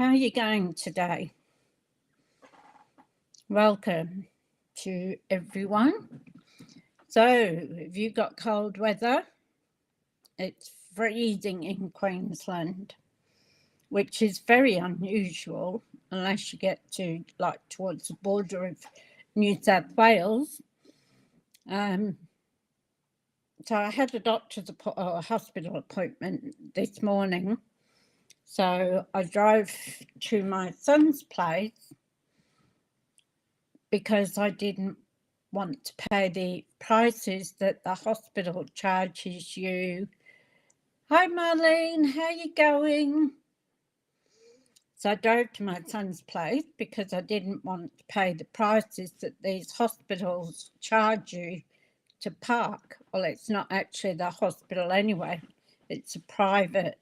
How are you going today? Welcome to everyone. So, have you got cold weather? It's freezing in Queensland, which is very unusual unless you get to like towards the border of New South Wales. So I had a hospital appointment this morning. So I drove to my son's place because I didn't want to pay the prices that the hospital charges you. Hi, Marlene, how you going? So I drove to my son's place because I didn't want to pay the prices that these hospitals charge you to park. Well, it's not actually the hospital anyway. It's a private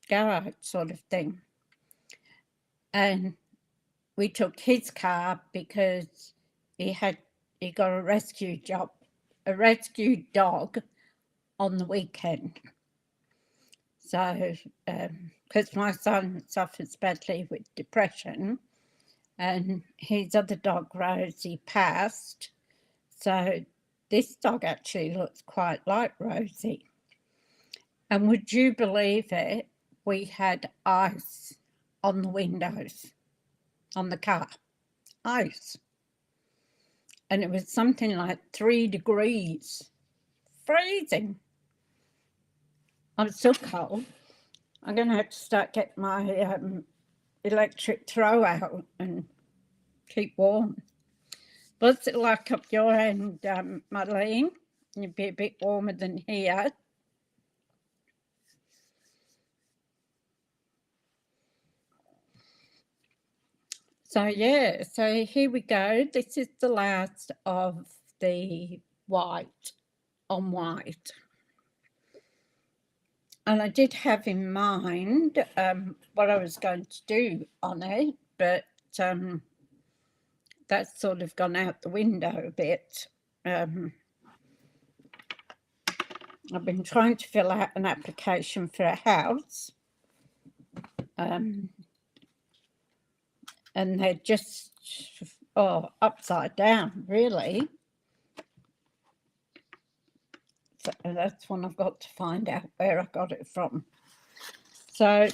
garage sort of thing. And we took his car because he got a rescue dog on the weekend. So, because my son suffers badly with depression, and his other dog, Rosie, passed. So this dog actually looks quite like Rosie. And would you believe it? We had ice on the windows, on the car. Ice. And it was something like 3 degrees. Freezing. I'm still cold. I'm going to have to start getting my electric throw out and keep warm. What's it like up your end, Marlene? You'd be a bit warmer than here. So yeah, so here we go. This is the last of the white on white. And I did have in mind what I was going to do on it, but that's sort of gone out the window a bit. I've been trying to fill out an application for a house. And they're just upside down, really. So that's one I've got to find out where I got it from. So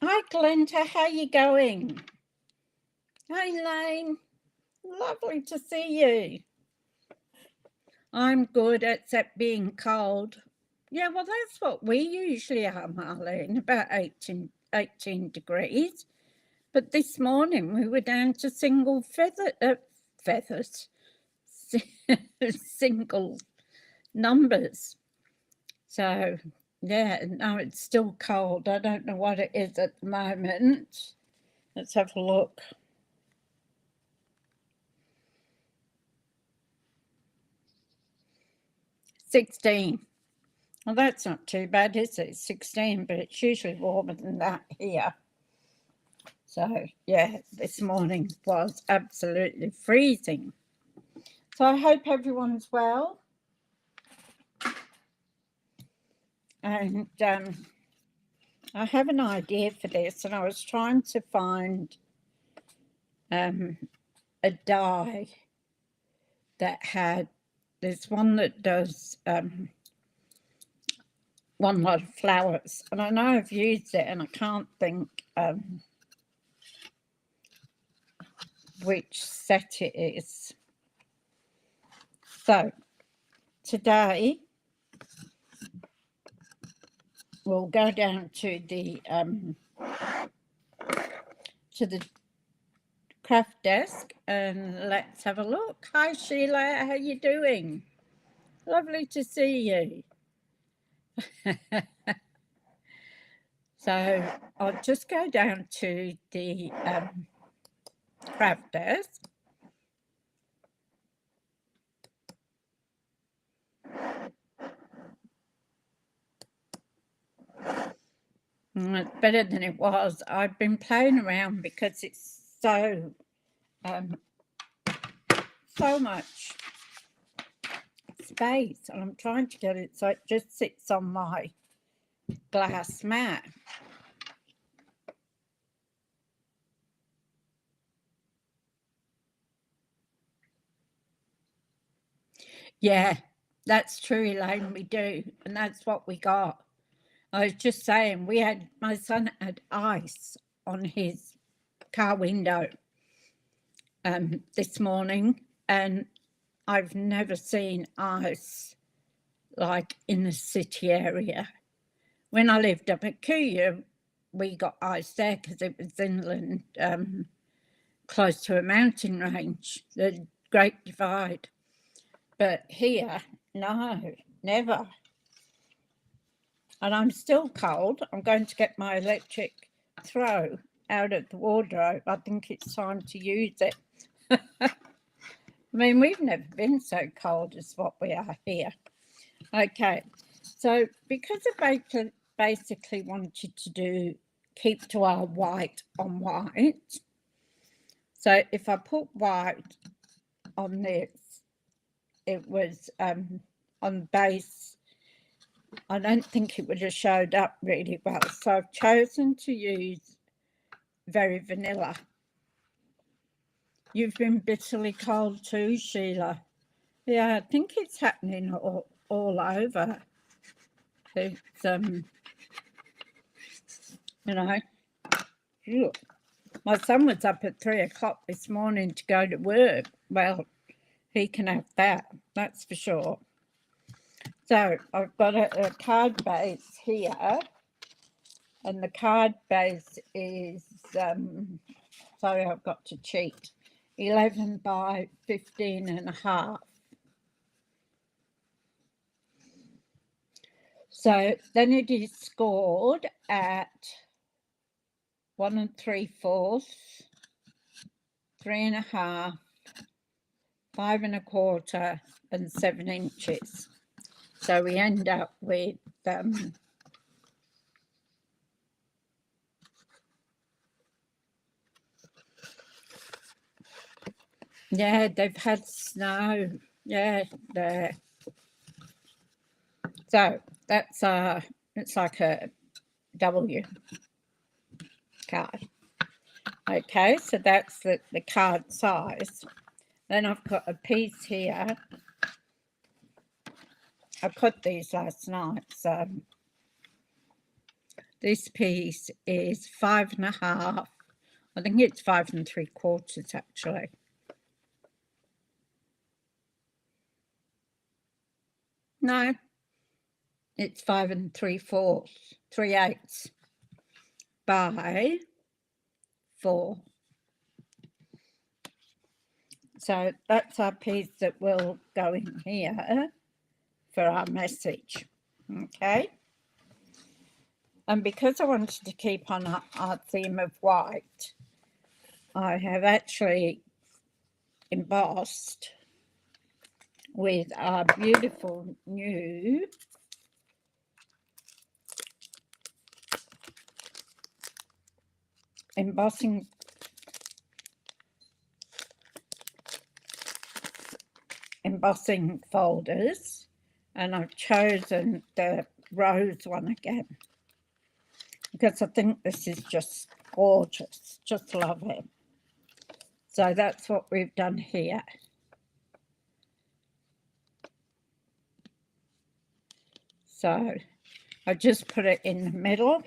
hi, Glenda, how you going? Hi, Lane. Lovely to see you. I'm good, except being cold. Yeah, well, that's what we usually are, Marlene, about 18 degrees. But this morning we were down to single feathers, single numbers. So, yeah, no, it's still cold. I don't know what it is at the moment. Let's have a look. $16. Well, that's not too bad, is it? 16, but it's usually warmer than that here. So, yeah, this morning was absolutely freezing. So I hope everyone's well. And I have an idea for this, and I was trying to find a die that had, there's one that does one lot of flowers, and I know I've used it and I can't think which set it is. So today we'll go down to the craft desk and let's have a look. Hi Sheila, how you doing? Lovely to see you. So I'll just go down to the craft desk. It's better than it was. I've been playing around because it's so so much space, and I'm trying to get it so it just sits on my glass mat. Yeah, that's true, Elaine, we do, and that's what we got. I was just saying, my son had ice on his car window this morning, and I've never seen ice like in the city area. When I lived up at Kuya, we got ice there because it was inland, close to a mountain range, the Great Divide. But here, no, never. And I'm still cold. I'm going to get my electric throw out of the wardrobe. I think it's time to use it. I mean, we've never been so cold as what we are here. Okay, so because I basically wanted to keep to our white on white, so if I put white on this, it was on base, I don't think it would have showed up really well. So I've chosen to use Very Vanilla. You've been bitterly cold too, Sheila. Yeah, I think it's happening all over. It's, you know, phew. My son was up at 3 o'clock this morning to go to work. Well, he can have that, that's for sure. So I've got a card base here, and the card base is, sorry, I've got to cheat, 11 by 15.5. So then it is scored at 1 3/4, 3.5, 5 1/4, and 7 inches. So we end up with yeah, they've had snow. Yeah, there. So that's it's like a W card. Okay, so that's the card size. Then I've got a piece here. I cut these last night, so this piece is 5.5. I think it's 5 3/4 actually. No, it's 5 3/4, 3/8 by 4. So that's our piece that will go in here for our message. Okay. And because I wanted to keep on our theme of white, I have actually embossed with our beautiful new embossing folders, and I've chosen the rose one again because I think this is just gorgeous, just love it. So that's what we've done here. So I just put it in the middle.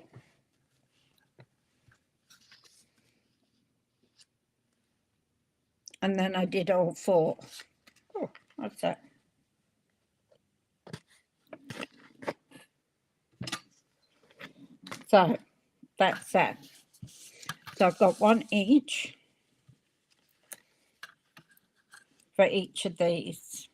And then I did all 4. Oh, what's that? So that's that. So I've got 1 each for each of these.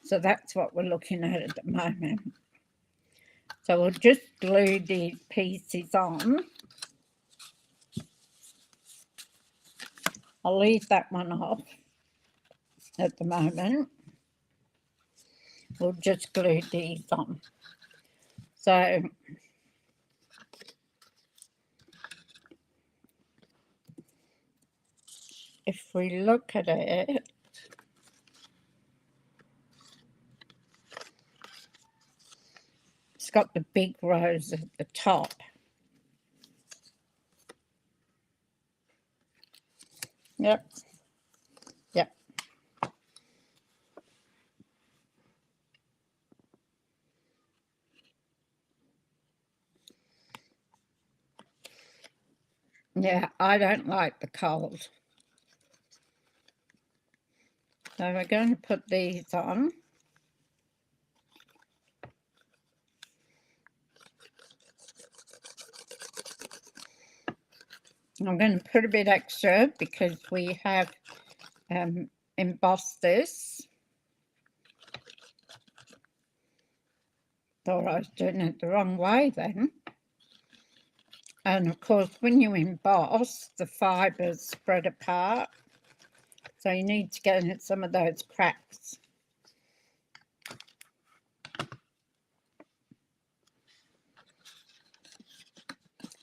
So that's what we're looking at the moment. So we'll just glue these pieces on. I'll leave that one off at the moment. We'll just glue these on. So if we look at it, it's got the big rose at the top. Yep. Yep. Yeah, I don't like the cold. So we're going to put these on. I'm going to put a bit extra because we have embossed this. Thought I was doing it the wrong way then. And of course, when you emboss, the fibres spread apart. So you need to get in some of those cracks.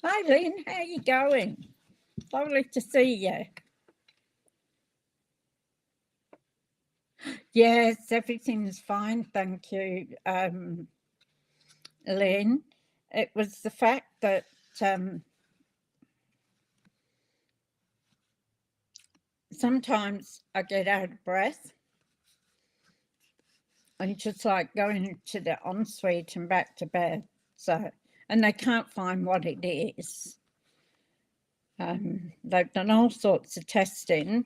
Hi, Lynn, how are you going? Lovely to see you. Yes, everything's fine, thank you, Lynn. It was the fact that sometimes I get out of breath and just like going to the ensuite and back to bed. So, and they can't find what it is. They've done all sorts of testing,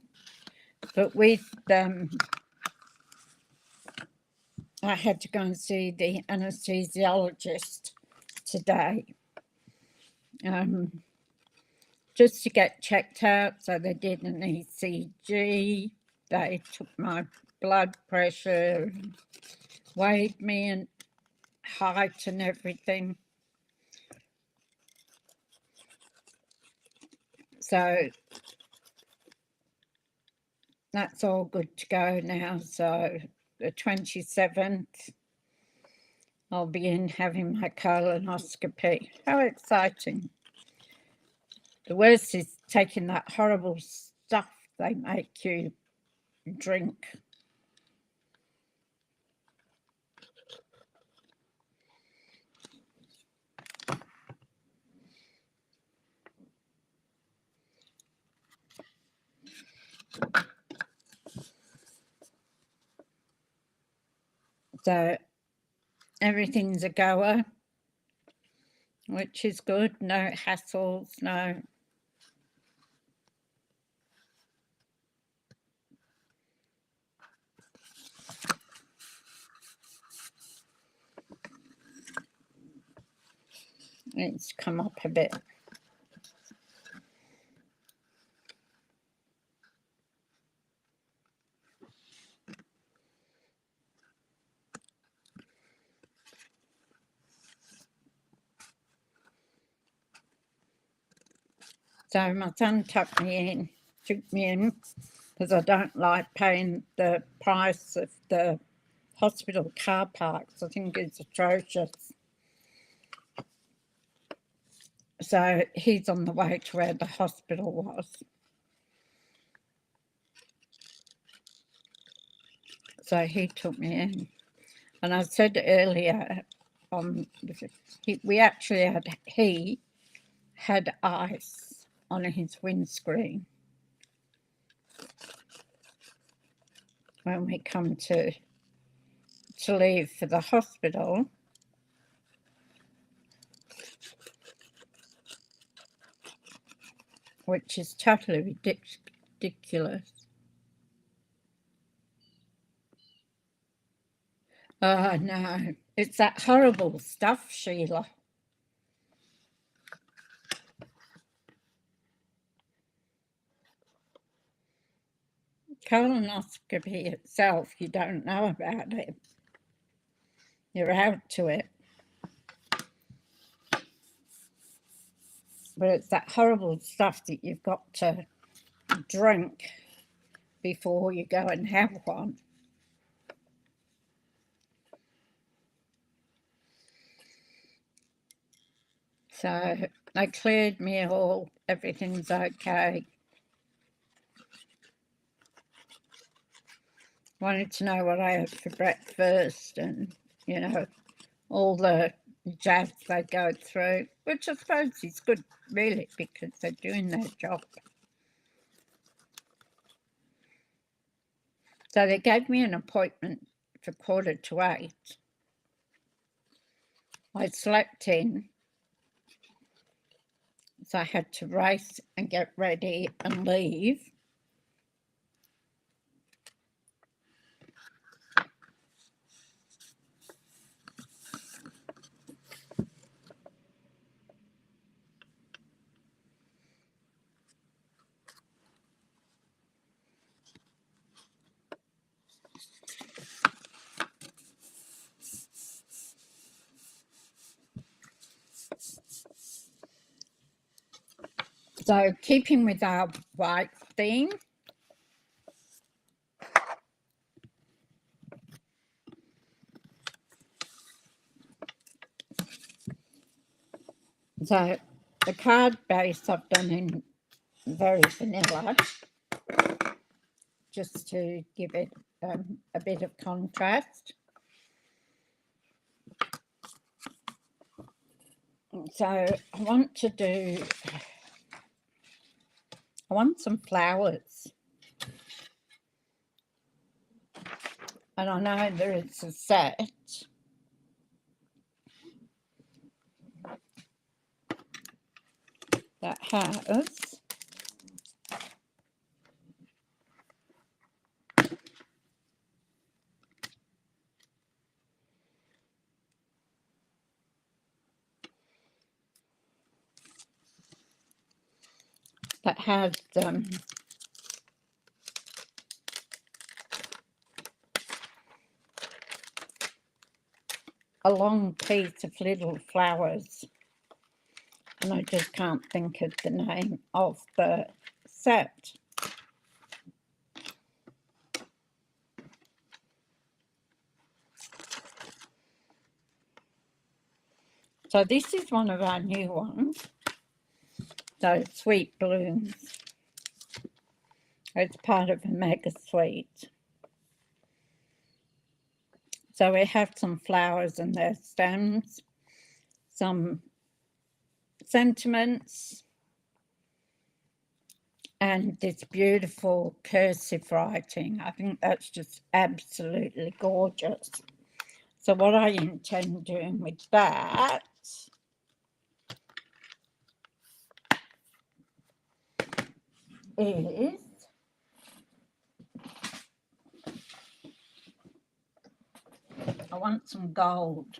but with I had to go and see the anesthesiologist today, just to get checked out. So they did an ECG, they took my blood pressure, weighed me and height and everything. So that's all good to go now. So the 27th, I'll be in having my colonoscopy. How exciting. The worst is taking that horrible stuff they make you drink. So everything's a goer, which is good. No hassles, no. It's come up a bit. So my son took me in, because I don't like paying the price of the hospital car parks. I think it's atrocious. So he's on the way to where the hospital was. So he took me in. And I said earlier, he had ice on his windscreen when we come to leave for the hospital. Which is totally ridiculous. Oh, no. It's that horrible stuff, Sheila. Colonoscopy itself, you don't know about it. You're out to it. But it's that horrible stuff that you've got to drink before you go and have one. So they cleared me all, everything's okay. wanted to know what I had for breakfast and, you know, all the jazz they go through, which I suppose is good, really, because they're doing their job. So they gave me an appointment for 7:45. I slept in, so I had to race and get ready and leave. So keeping with our white theme, so the card base I've done in very vanilla, just to give it a bit of contrast. So I want some flowers. And I know there is a set that has a long piece of little flowers, and I just can't think of the name of the set. So this is one of our new ones. So Sweet Blooms. It's part of a mega suite. So we have some flowers and their stems, some sentiments, and this beautiful cursive writing. I think that's just absolutely gorgeous. So what I intend doing with that is I want some gold.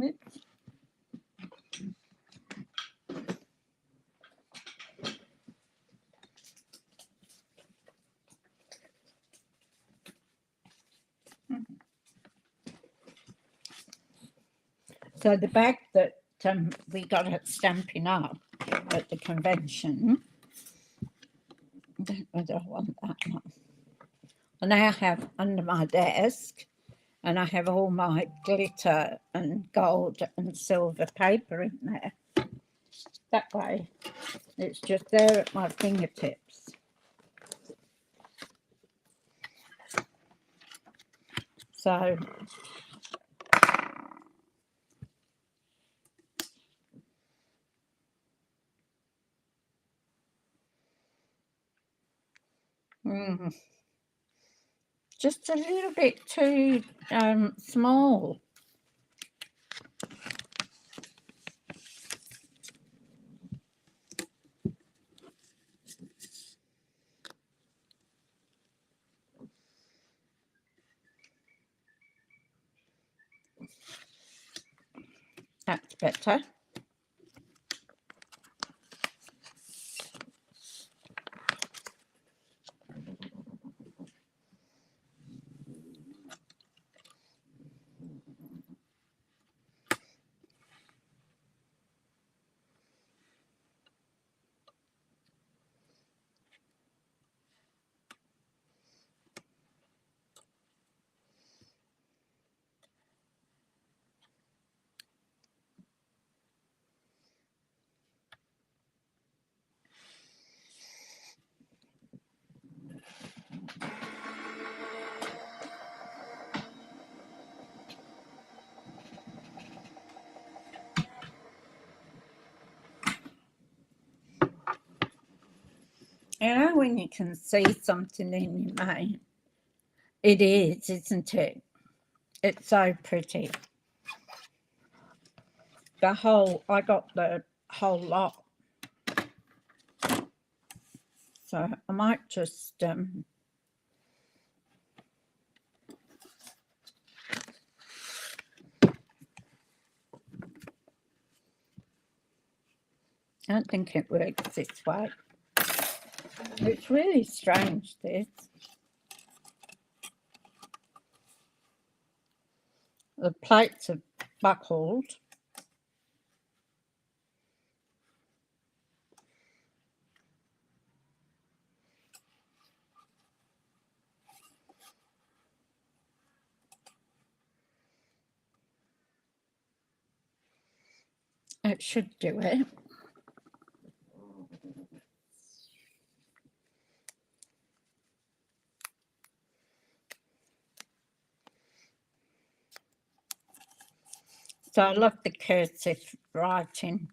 Oops. So the bag that we got at Stampin' Up at the convention, I don't know whether I want that one. I now have under my desk, and I have all my glitter and gold and silver paper in there. That way, it's just there at my fingertips. So just a little bit too small. That's better. You know when you can see something in your mind? It is, isn't it? It's so pretty. I got the whole lot. So I might just I don't think it works this way. It's really strange, this. The plates are buckled. It should do it. So I love the cursive writing.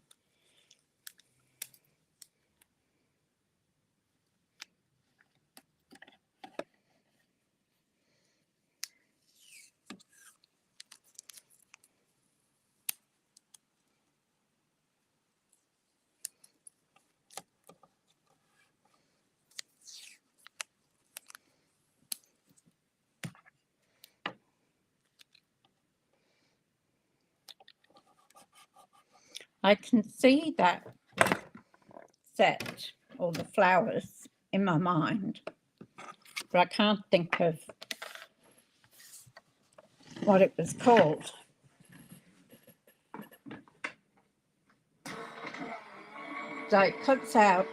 I can see that set, or the flowers, in my mind, but I can't think of what it was called. So it cuts out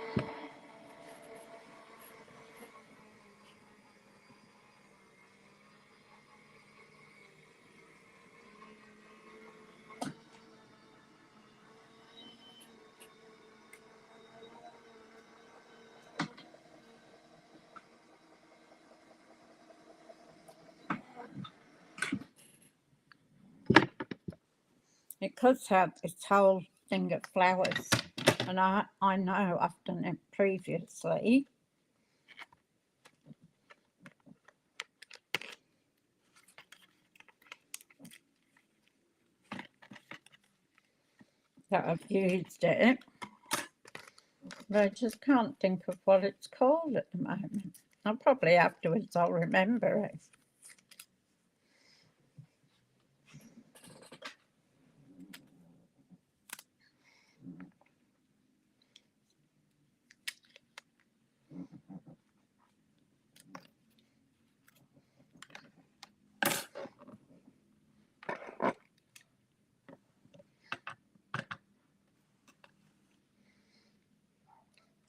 this whole thing of flowers, and I know I've done it previously. That I've used it, but I just can't think of what it's called at the moment. I'll probably afterwards I'll remember it.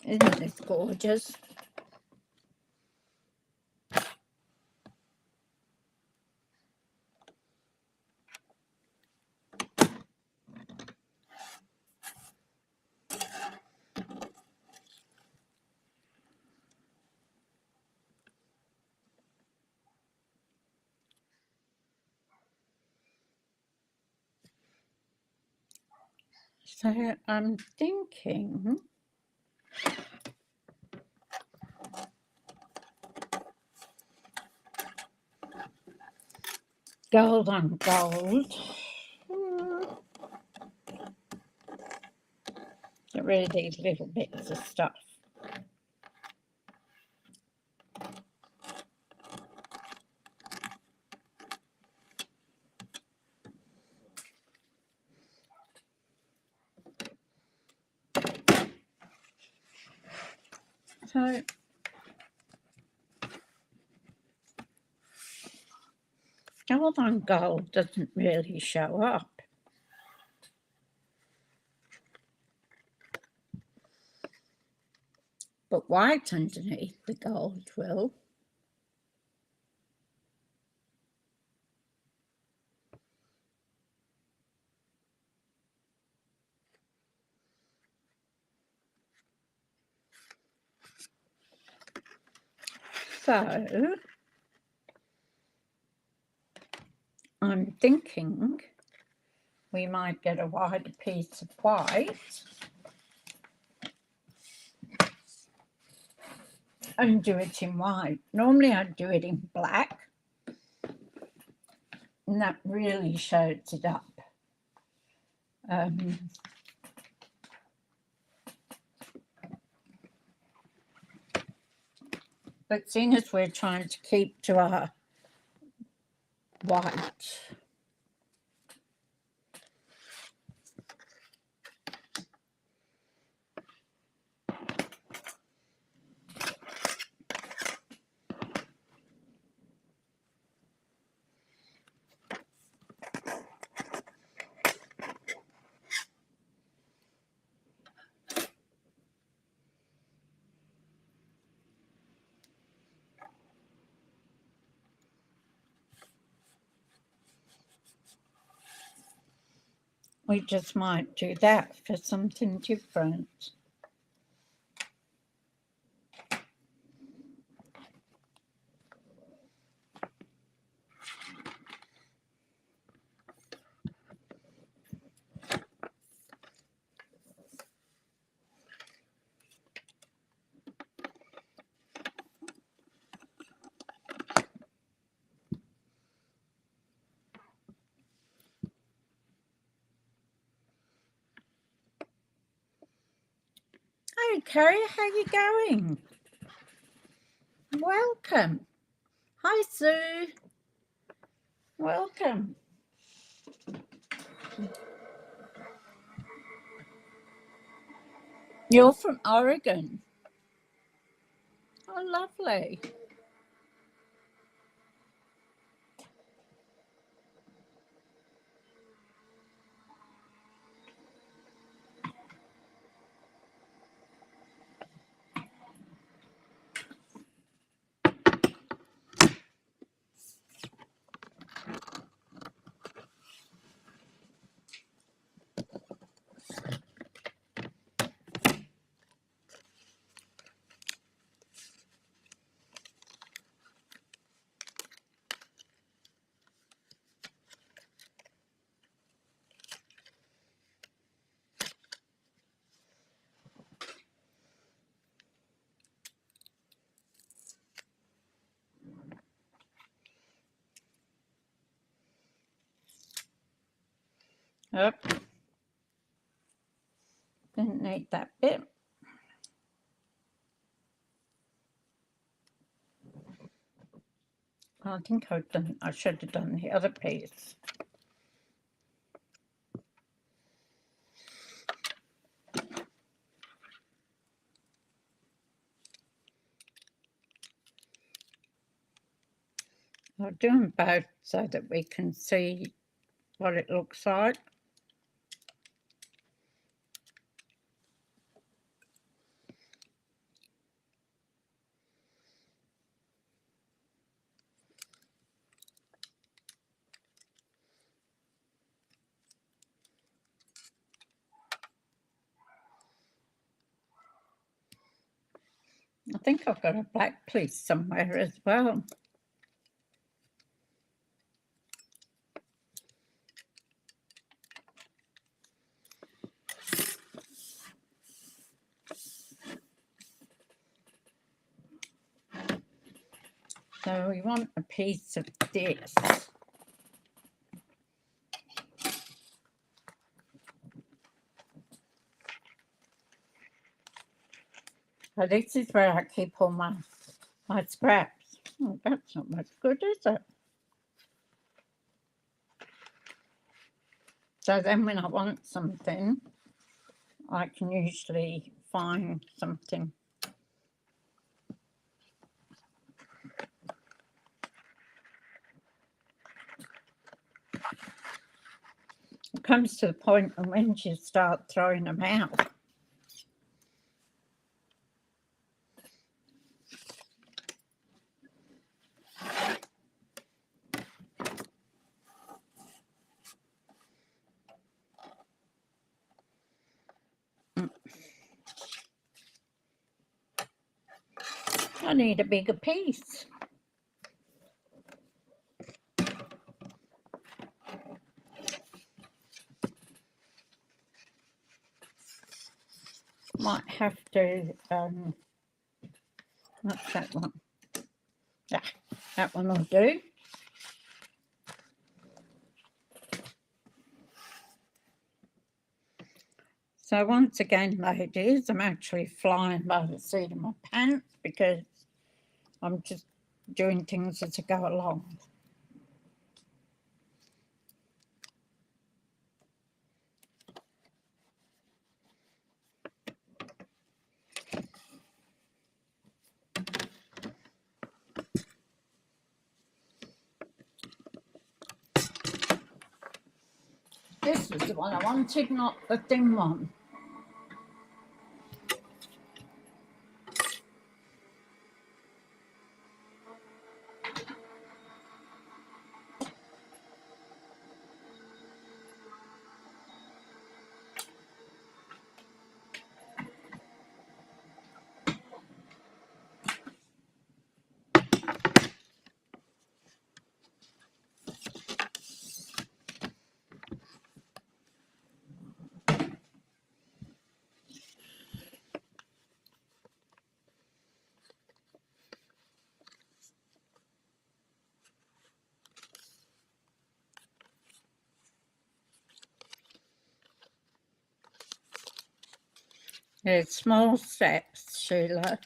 Isn't this gorgeous? So I'm thinking gold on gold. Get rid of these little bits of stuff. So gold on gold doesn't really show up. But white underneath the gold will. So I'm thinking we might get a wider piece of white. and do it in white. Normally I'd do it in black, and that really shows it up. But seeing as we're trying to keep to our white, we just might do that for something different. Hey Kerry, how you going? Welcome. Hi Sue. Welcome. You're from Oregon. Oh, lovely. Yep. Didn't need that bit. I think I should have done the other piece. I'll do them both so that we can see what it looks like. I think I've got a black piece somewhere as well. So we want a piece of this. So this is where I keep all my scraps. Oh, that's not much good, is it? So then when I want something, I can usually find something. It comes to the point when you start throwing them out. I need a bigger piece. Might have to What's that one? Yeah, that one will do. So once again, ladies, I'm actually flying by the seat of my pants because I'm just doing things as I go along. This was the one I wanted, not the thin one. There's small steps, Sheila.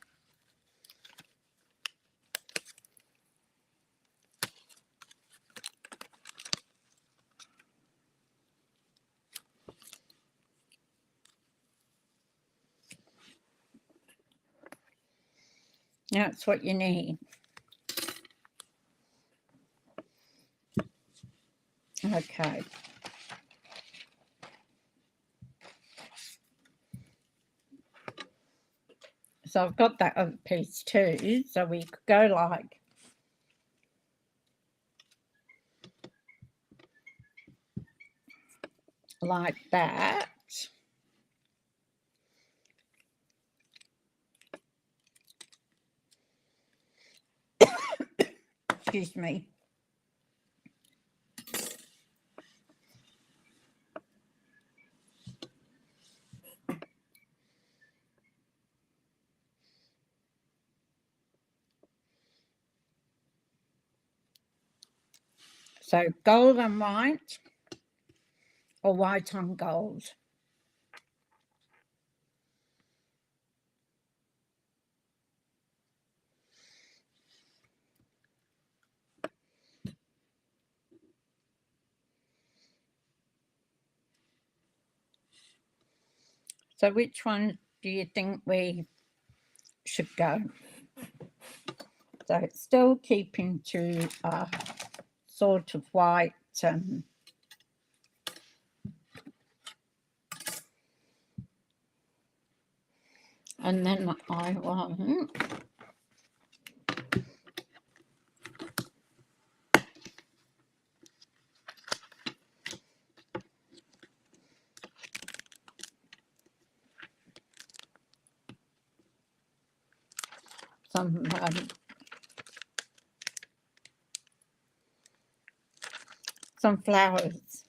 That's what you need. Okay. So I've got that other piece too, so we could go like that. Excuse me. So gold and white, or white on gold. So which one do you think we should go? So it's still keeping to sort of white. And then I want some flowers.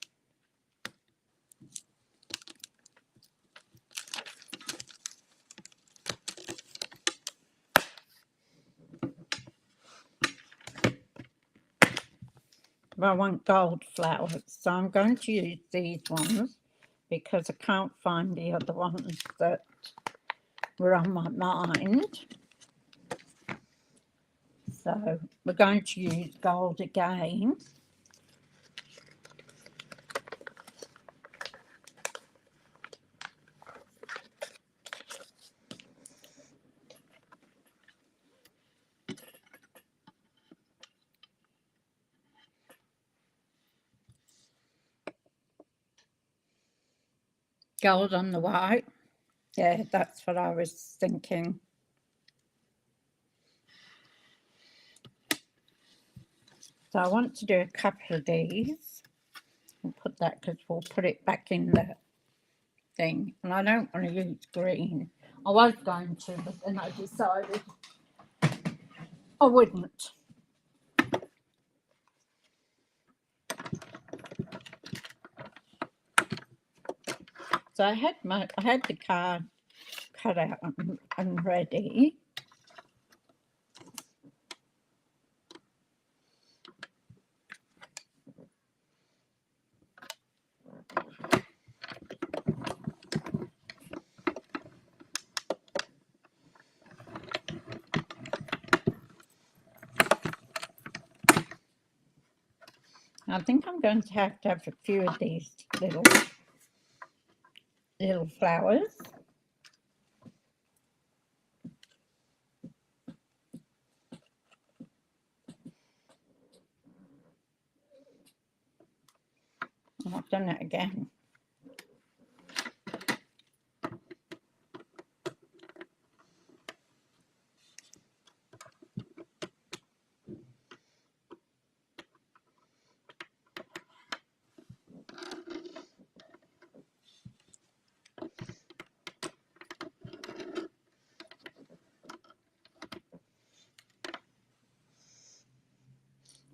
I want gold flowers, so I'm going to use these ones because I can't find the other ones that were on my mind. So we're going to use gold again. Gold on the white. Yeah, that's what I was thinking. So I want to do a couple of these and put that because we'll put it back in the thing. And I don't want to use green. I was going to, but then I decided I wouldn't. So I had the card cut out and ready. I think I'm going to have a few of these little flowers. And I've done it again.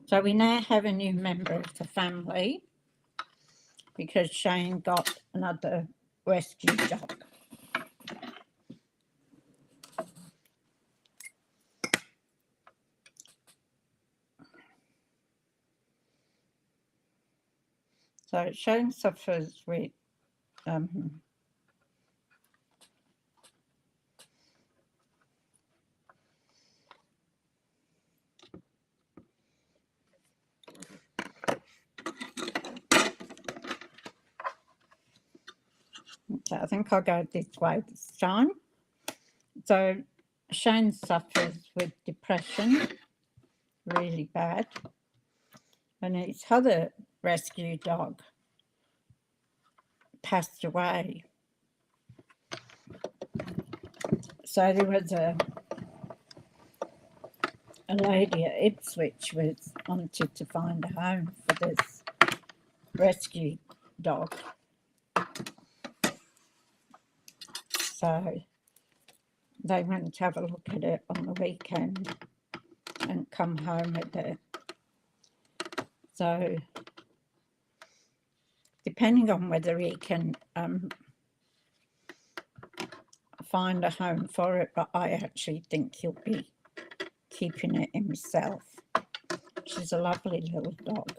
So we now have a new member of the family because Shane got another rescue dog. So Shane suffers with okay, I think I'll go this way this time. So Shane suffers with depression, really bad, and his other rescue dog passed away. So there was a lady at Ipswich wanted to find a home for this rescue dog. So they went to have a look at it on the weekend and come home with it. So depending on whether he can find a home for it, but I actually think he'll be keeping it himself. She's a lovely little dog.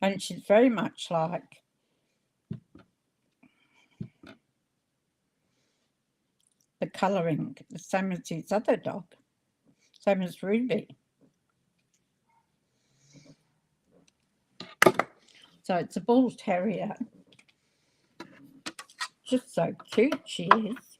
And she's very much like the colouring, the same as his other dog, same as Ruby. So it's a bull terrier. Just so cute she is.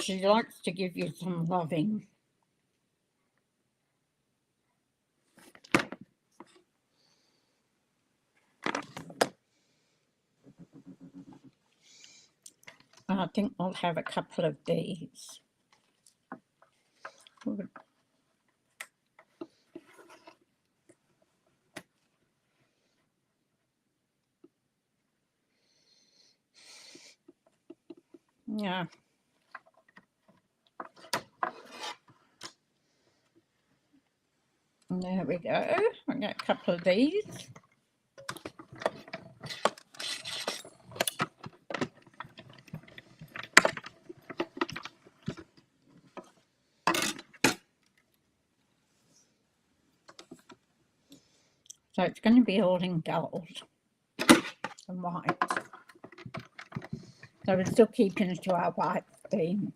She likes to give you some loving. And I think we'll have a couple of these. Yeah. And there we go. I got a couple of these. So it's going to be all in gold and white. So we're still keeping it to our white theme.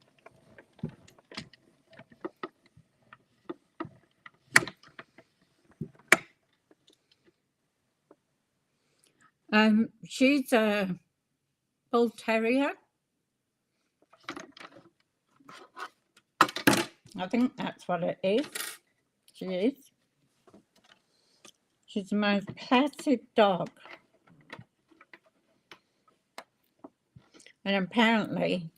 She's a bull terrier. I think that's what it is. She is. She's the most placid dog. And apparently,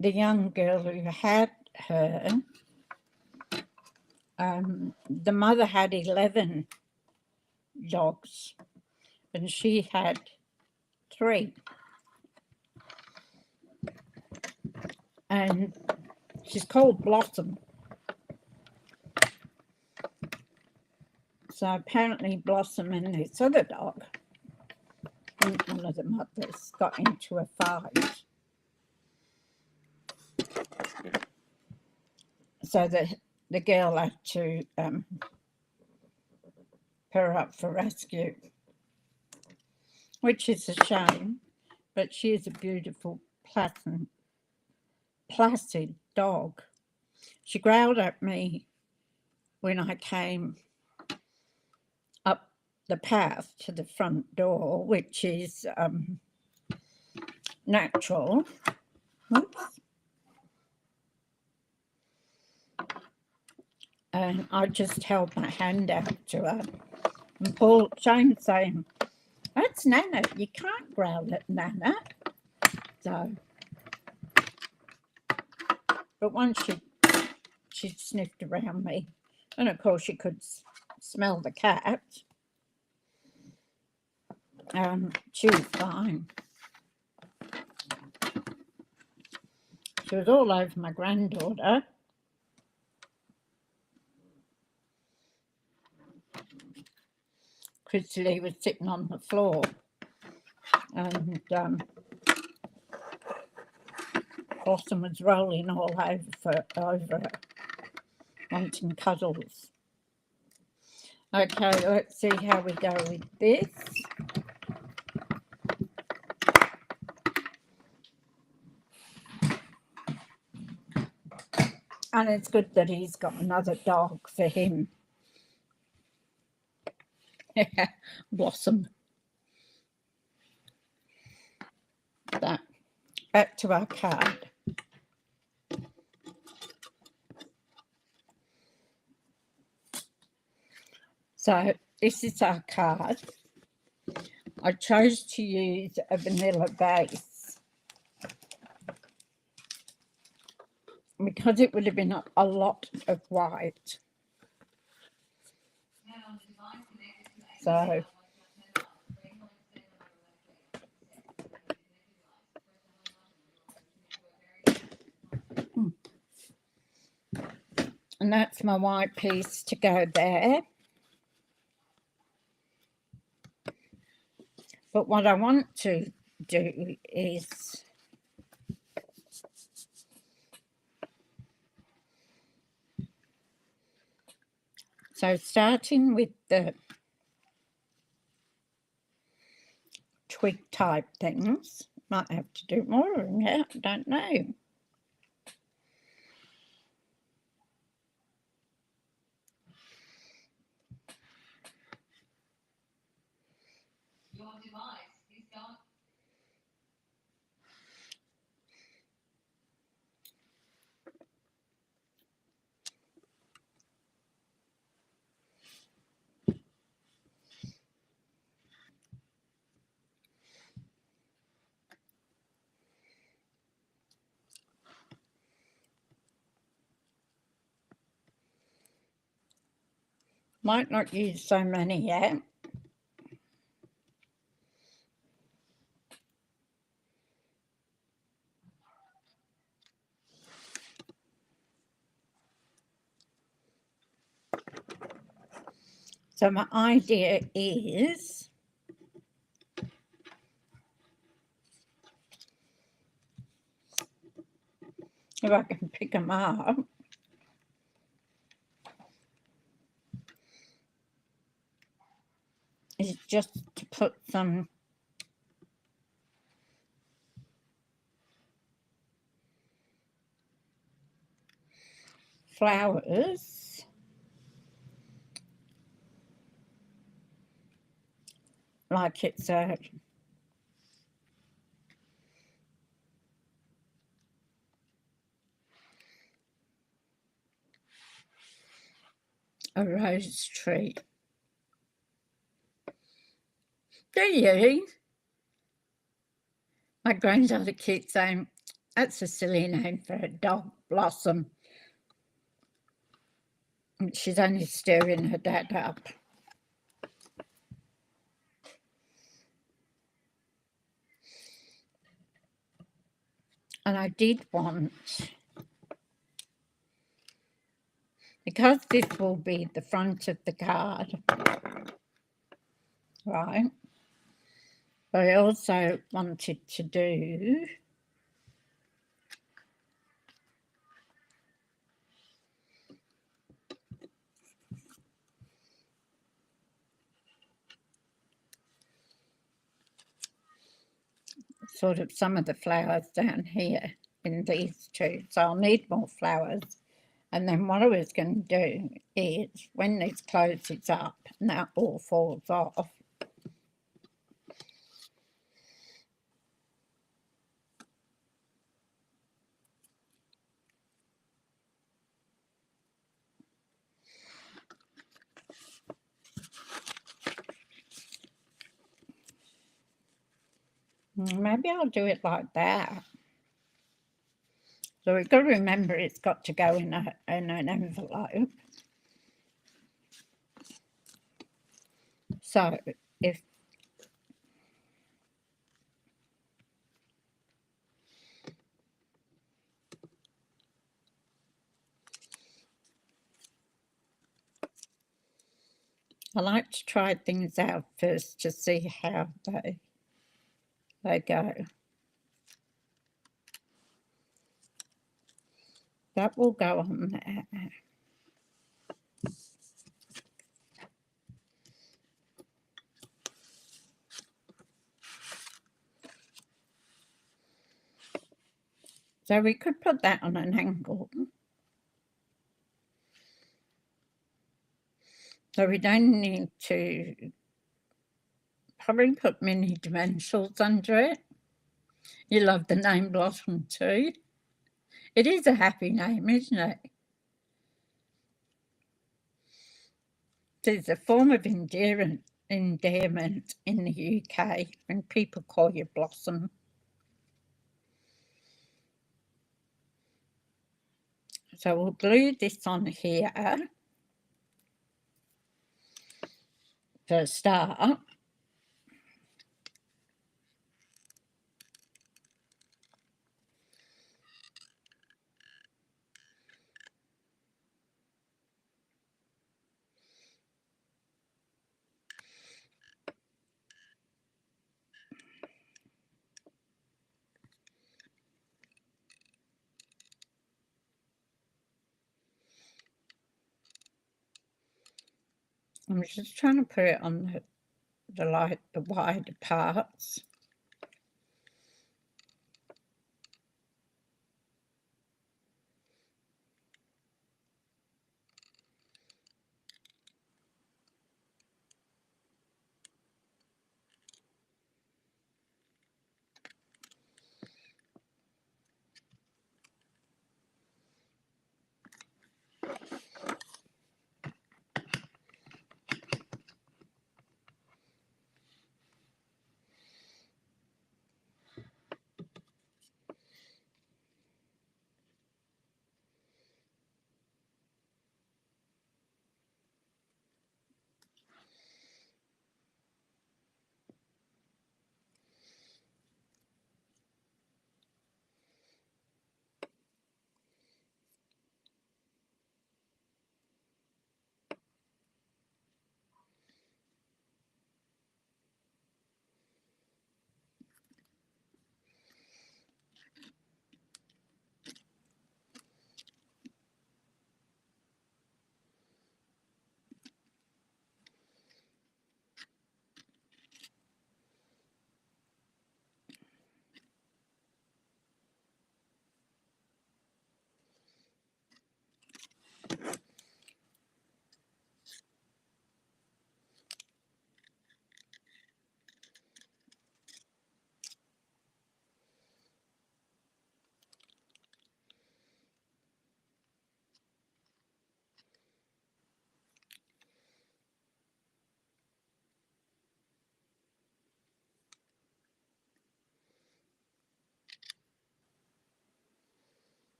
the young girl who had her, the mother had 11 dogs, and she had 3. And she's called Blossom. So apparently Blossom and this other dog, one of the mothers, got into a fight. so the girl had to put her up for rescue, which is a shame, but she is a beautiful, placid dog. She growled at me when I came up the path to the front door, which is natural. Oops. And I just held my hand out to her. And Paul Shane's saying, "That's Nana. You can't growl at Nana." So, but once she sniffed around me, and of course she could smell the cat. She was fine. She was all over my granddaughter. Christy Lee was sitting on the floor, and Blossom was rolling all over her, wanting cuddles. Okay, let's see how we go with this. And it's good that he's got another dog for him. Blossom. That. Back to our card. So this is our card. I chose to use a vanilla base because it would have been a lot of white. So and that's my white piece to go there. But what I want to do is so starting with the twig type things, might have to do more in here, I don't know. Your device is gone. Might not use so many yet. So my idea is if I can pick them up, is just to put some flowers like it's a rose tree. Do you? My granddaughter keeps saying, "That's a silly name for a dog, Blossom." And she's only stirring her dad up. And I did want, because this will be the front of the card, right? But I also wanted to do sort of some of the flowers down here in these two, so I'll need more flowers. And then what I was going to do is when this closes up and that all falls off, maybe I'll do it like that. So we've got to remember it's got to go in an envelope. So if I like to try things out first to see how they go. That will go on there. So we could put that on an angle. So we don't need to probably put mini dimensionals under it. You love the name Blossom too. It is a happy name, isn't it? It's a form of endearment in the UK when people call you Blossom. So we'll glue this on here for a start. I'm just trying to put it on the wider parts.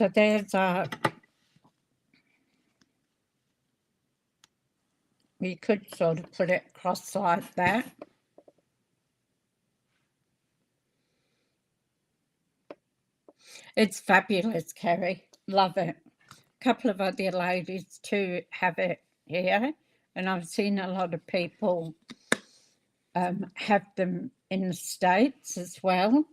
So there's our, we could sort of put it across like that. It's fabulous, Kerry. Love it. A couple of other ladies too have it here, and I've seen a lot of people have them in the States as well.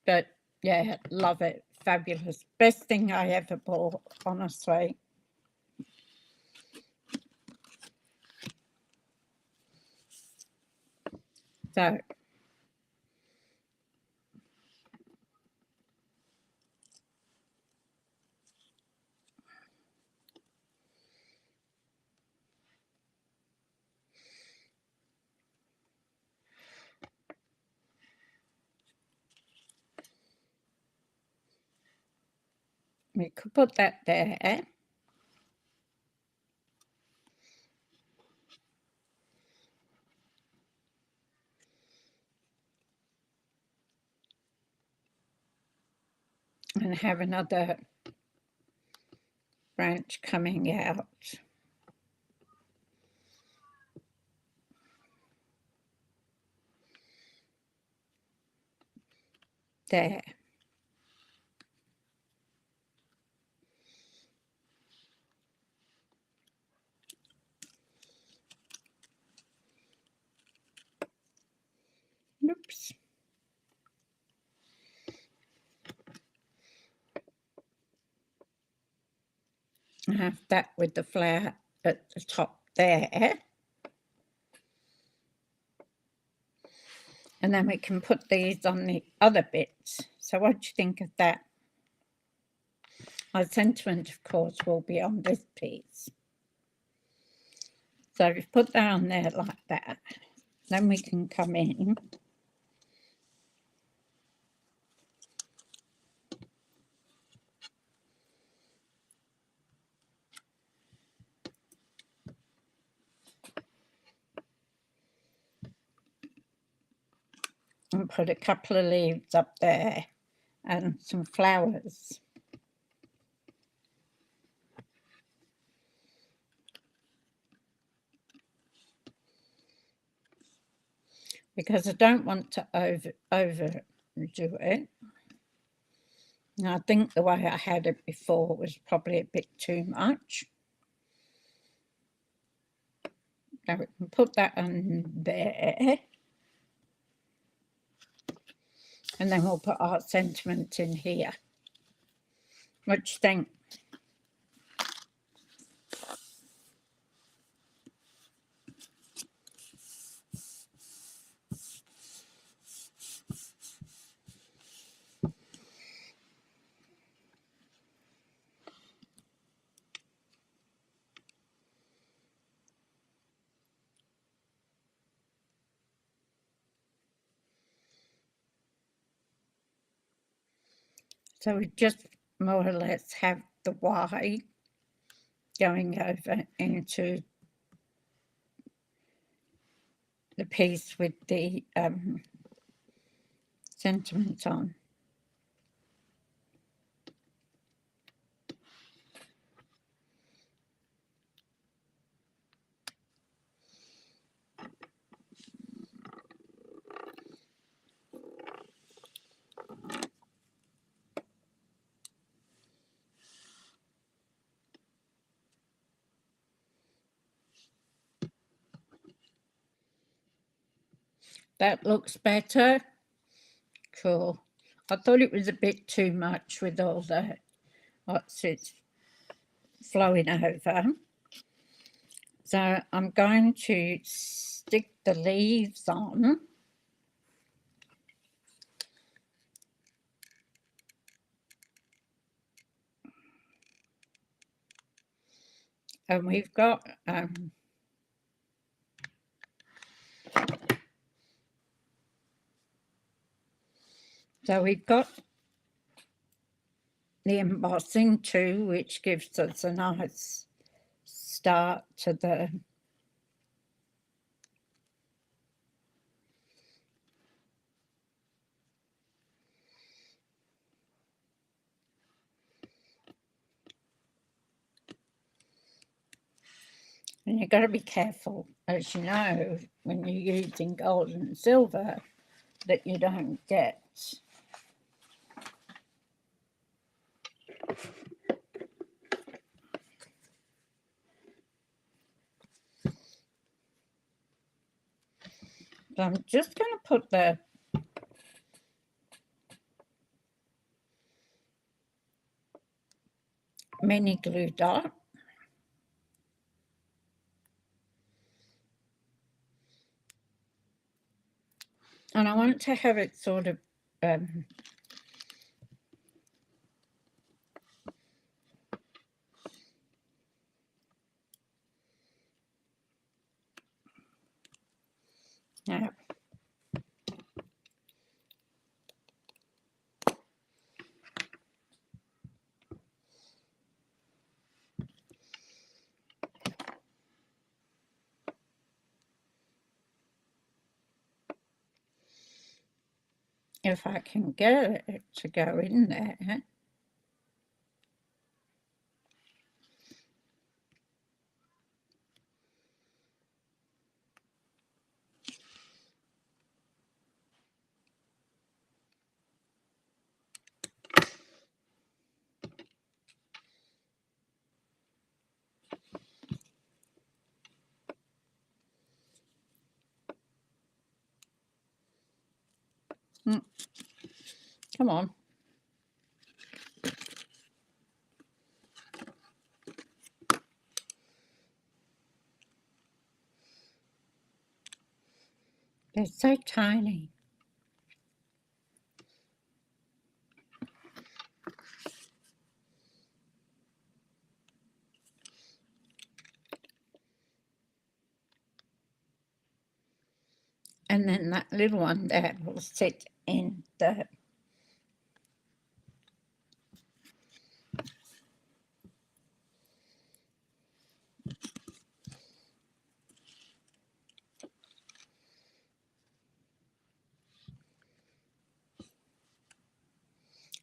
But yeah, love it. Fabulous. Best thing I ever bought, honestly. So we could put that there. And have another branch coming out. There. Oops. I have that with the flower at the top there. And then we can put these on the other bits. So what do you think of that? Our sentiment, of course, will be on this piece. So we've put that on there like that. Then we can come in. And put a couple of leaves up there and some flowers. Because I don't want to overdo it. And I think the way I had it before was probably a bit too much. Now we can put that on there. And then we'll put our sentiment in here. What do you think? So we just more or less have the Y going over into the piece with the sentiment on. That looks better. Cool. I thought it was a bit too much with all the what's it flowing over. So I'm going to stick the leaves on. And we've got so we've got the embossing too, which gives us a nice start to the And you've got to be careful, as you know, when you're using gold and silver, that you don't get so I'm just going to put the mini glue dot and I want to have it sort of now if I can get it to go in there. Come on. They're so tiny. And then that little one there will sit in the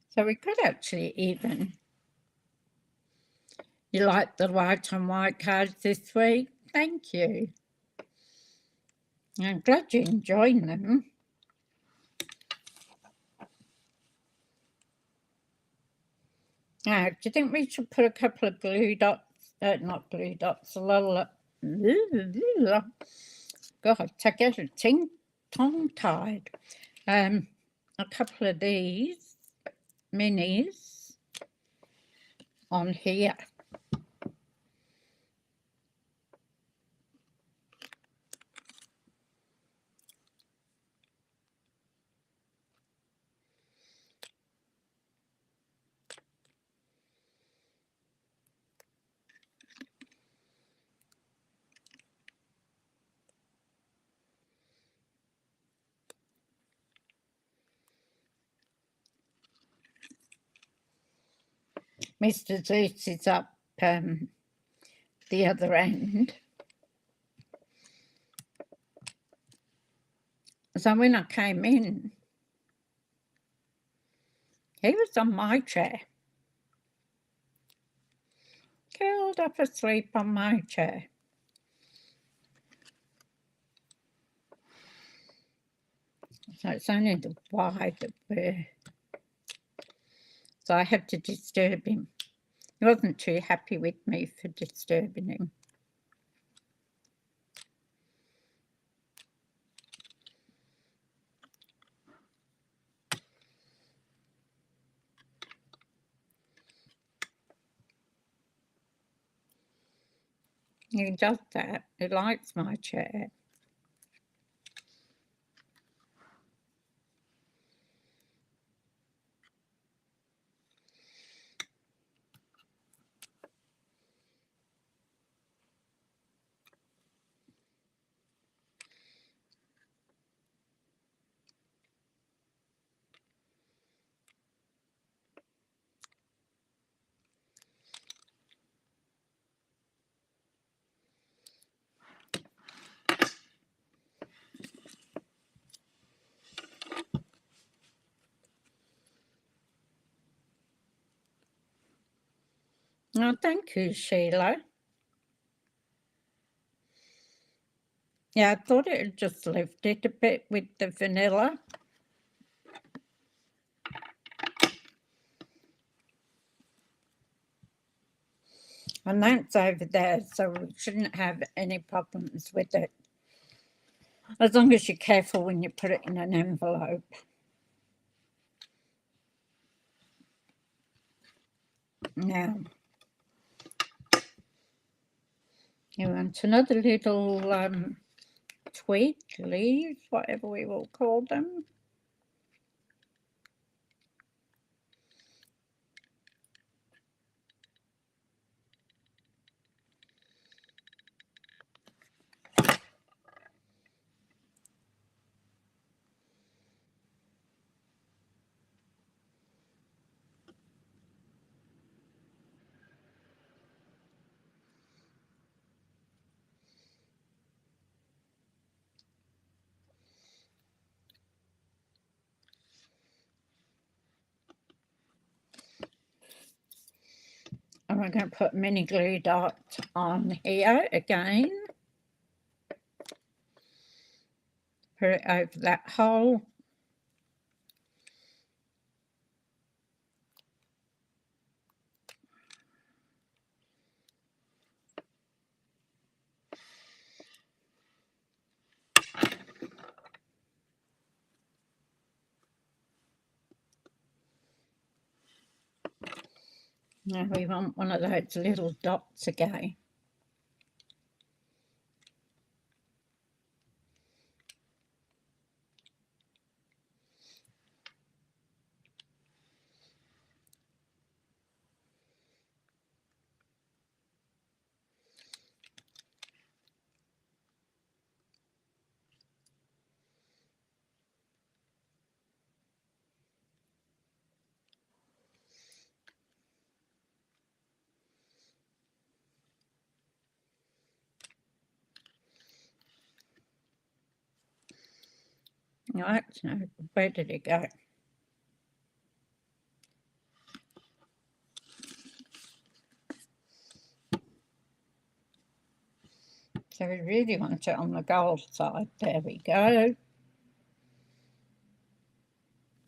so we could actually even, you like the white on white cards this week? Thank you. I'm glad you're enjoying them. Now, do you think we should put a couple of glue dots, not glue dots, a little, God, I get a tongue-tied. A couple of these minis on here. Mr. Deeks is up the other end. So when I came in, he was on my chair. Curled up asleep on my chair. So it's only the wide that we're... So I had to disturb him. He wasn't too happy with me for disturbing him. He does that. He likes my chair. Oh, thank you, Sheila. Yeah, I thought it had just lifted a bit with the vanilla. And that's over there, so we shouldn't have any problems with it. As long as you're careful when you put it in an envelope. Now, you want another little twig, leaves, whatever we will call them. And we're going to put a mini glue dot on here again. Put it over that hole. Now we want one of those little dots again. Right, now where did it go? So we really want it on the gold side. There we go.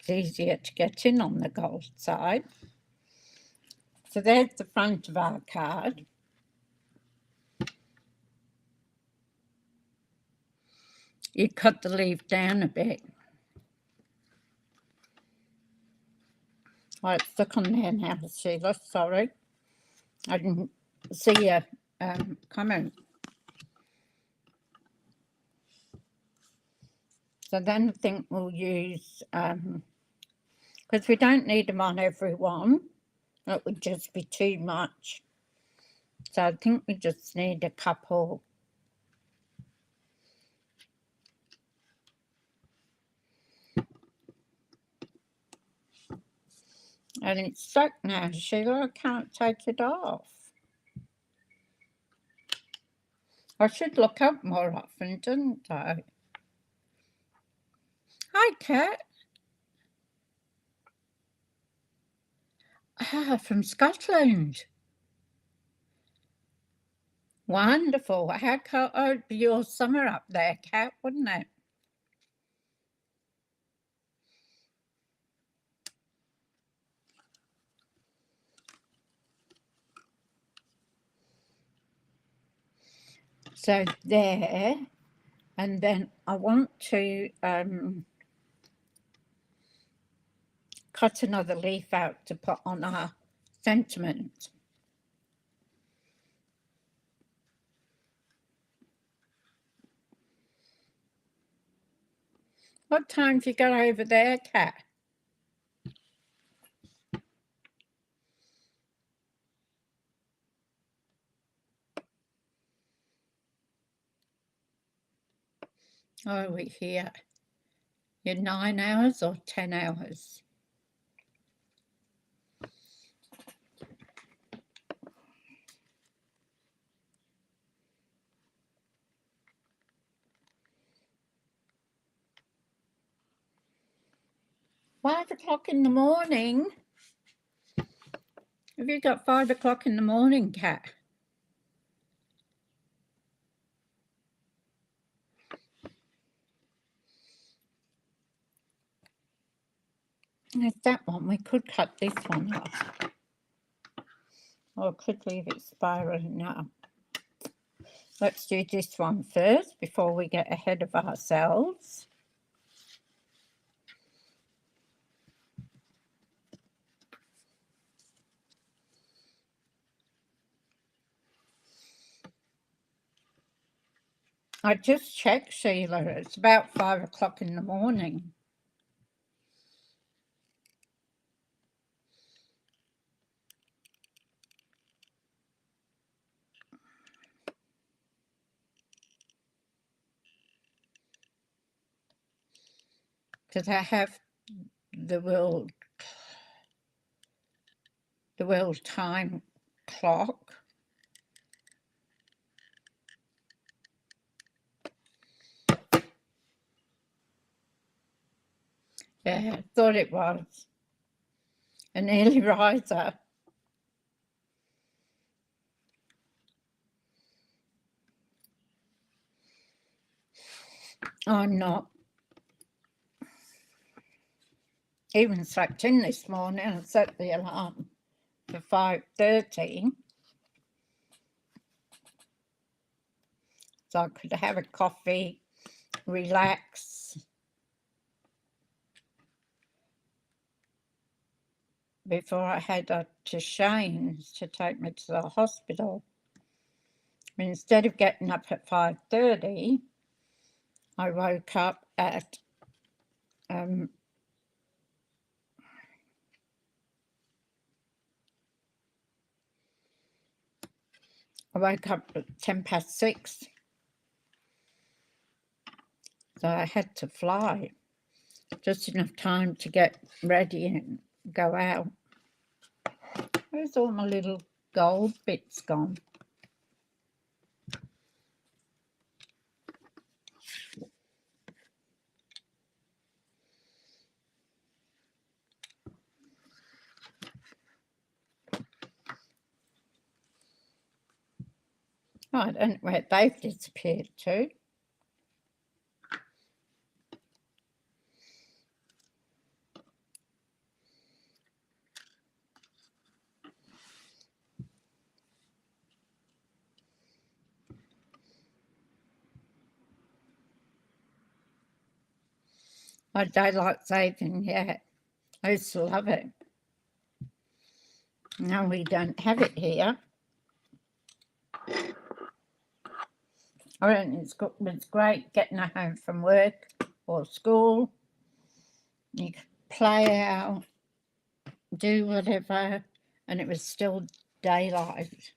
It's easier to get in on the gold side. So there's the front of our card. You cut the leaf down a bit. Oh, it's stuck on there now, Sheila. Sorry. I didn't see your comment. So then I think we'll use, because we don't need them on every one. It would just be too much. So I think we just need a couple. And it's stuck now, Sheila. I can't take it off. I should look up more often, didn't I? Hi, Kat. Ah, from Scotland. Wonderful. How cold would be your summer up there, Kat, wouldn't it? So there, and then I want to cut another leaf out to put on our sentiment. What time have you got over there, Kat? Oh, we're here. You're 9 hours or 10 hours? Five o'clock in the morning? Have you got 5 o'clock in the morning, Kat? There's that one. We could cut this one off. Or could leave it spiraling up. Let's do this one first before we get ahead of ourselves. I just checked, Sheila. It's about 5 o'clock in the morning. Because I have the world time clock. Yeah, I thought it was an early riser. I'm not. Even slept in this morning and set the alarm for 5:30. So I could have a coffee, relax before I head up to Shane's to take me to the hospital. But instead of getting up at 5:30, I woke up at I woke up at 6:10. So I had to fly. Just enough time to get ready and go out. Where's all my little gold bits gone? Oh, I don't know where they've disappeared to. Oh, daylight saving, yeah. I used to love it. Now we don't have it here. I mean, it's great getting home from work or school. You could play out, do whatever, and it was still daylight.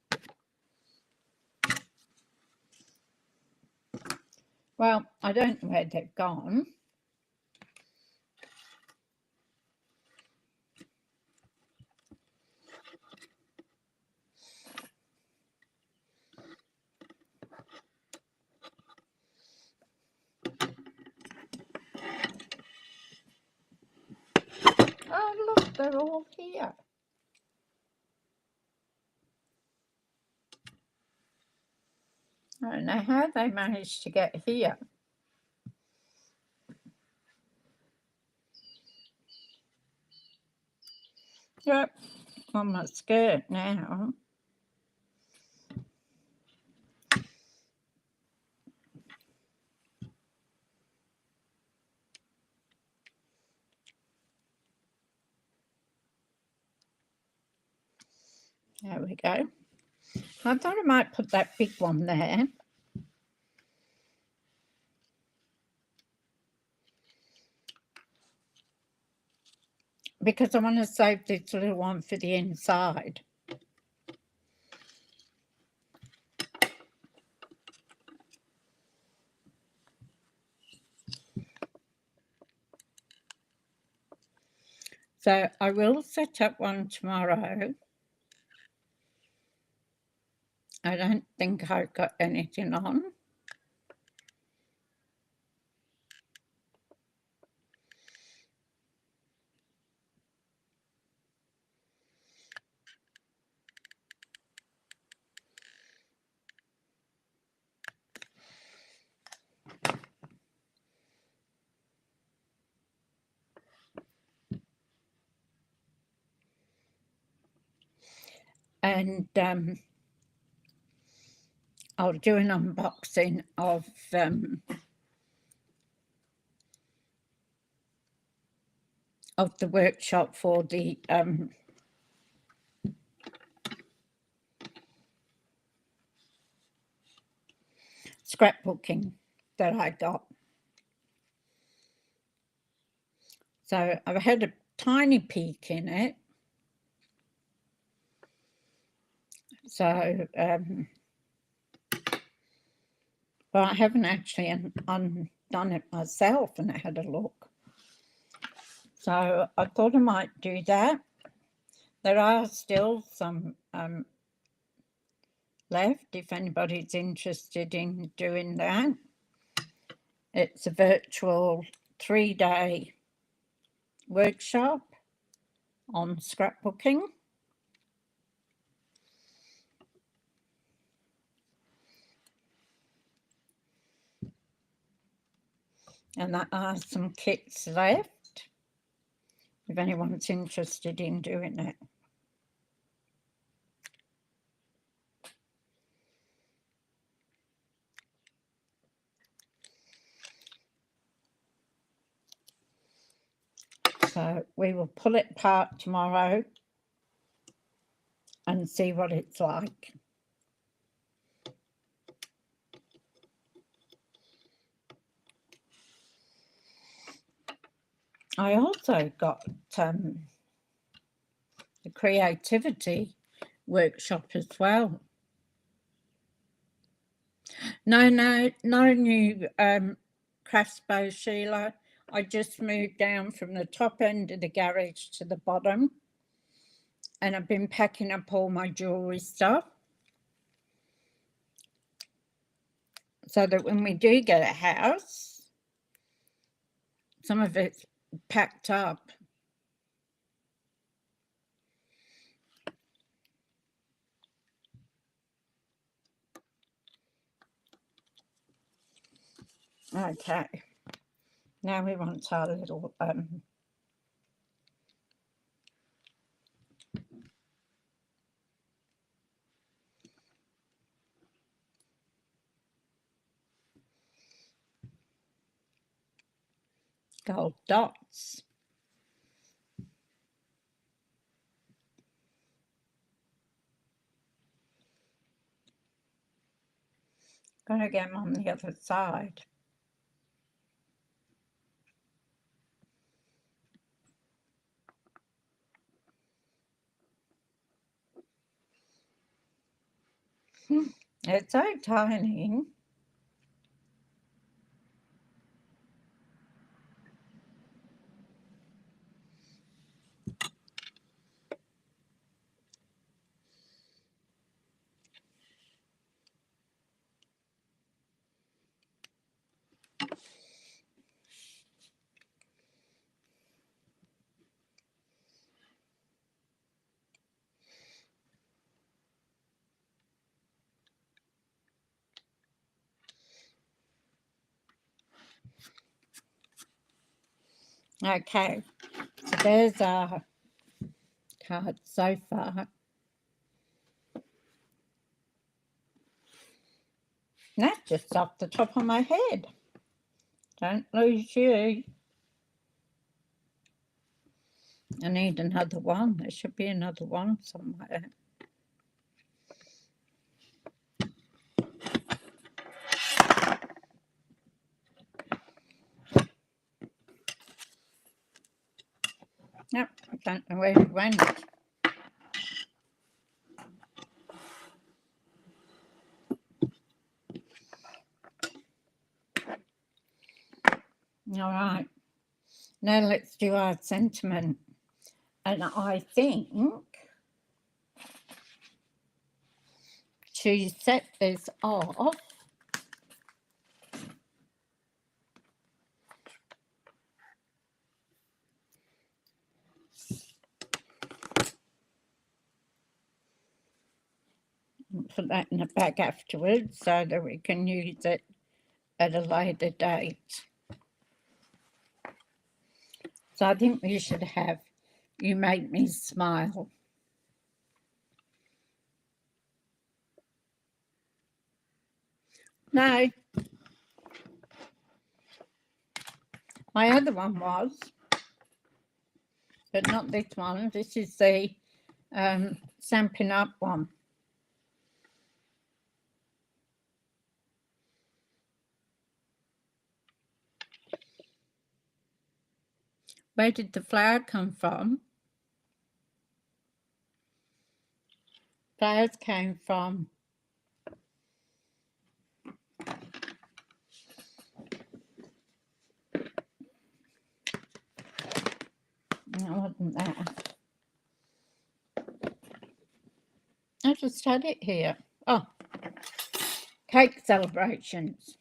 Well, I don't know where they've gone. Oh, look, they're all here. I don't know how they managed to get here. Yep, on my skirt now. There we go. I thought I might put that big one there. Because I want to save this little one for the inside. So I will set up one tomorrow. I don't think I've got anything on. and I'll do an unboxing of the workshop for the scrapbooking that I got. So I've had a tiny peek in it. So, but I haven't actually undone it myself and had a look. So I thought I might do that. There are still some left if anybody's interested in doing that. It's a virtual 3-day workshop on scrapbooking. And there are some kits left if anyone's interested in doing it. So we will pull it apart tomorrow and see what it's like. I also got the creativity workshop as well. No new crafts bow, Sheila. I just moved down from the top end of the garage to the bottom, and I've been packing up all my jewellery stuff so that when we do get a house, some of it's packed up. Okay, now we want our little gold dots. Gonna get them on the other side. It's so tiny. Okay, so there's our card so far. That's just off the top of my head. Don't lose you. I need another one. There should be another one somewhere. Yep, I don't know where it went. All right, now let's do our sentiment. And I think to set this off, put that in the bag afterwards so that we can use it at a later date. So I think we should have You Make Me Smile. No. My other one was, but not this one. This is the Stampin' Up one. Where did the flower come from? Flowers came from no, wasn't that. I just had it here. Oh, cake celebrations.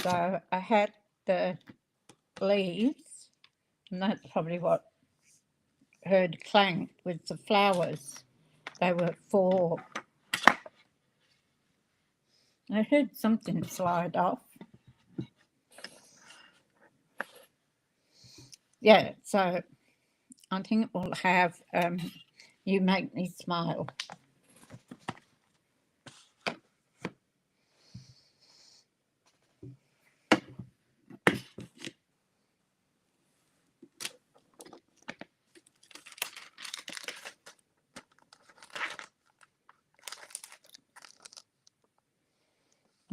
So I had the leaves, and that's probably what heard clank with the flowers. They were 4. I heard something slide off. Yeah, so I think it will have You Make Me Smile.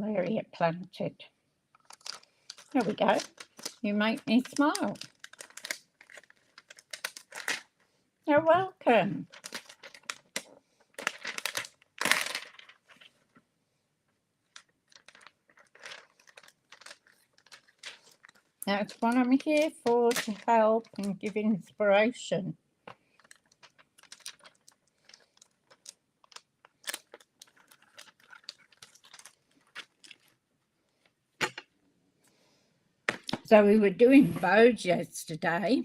Area planted. There we go. You Make Me Smile. You're welcome. That's what I'm here for, to help and give inspiration. So we were doing bows yesterday.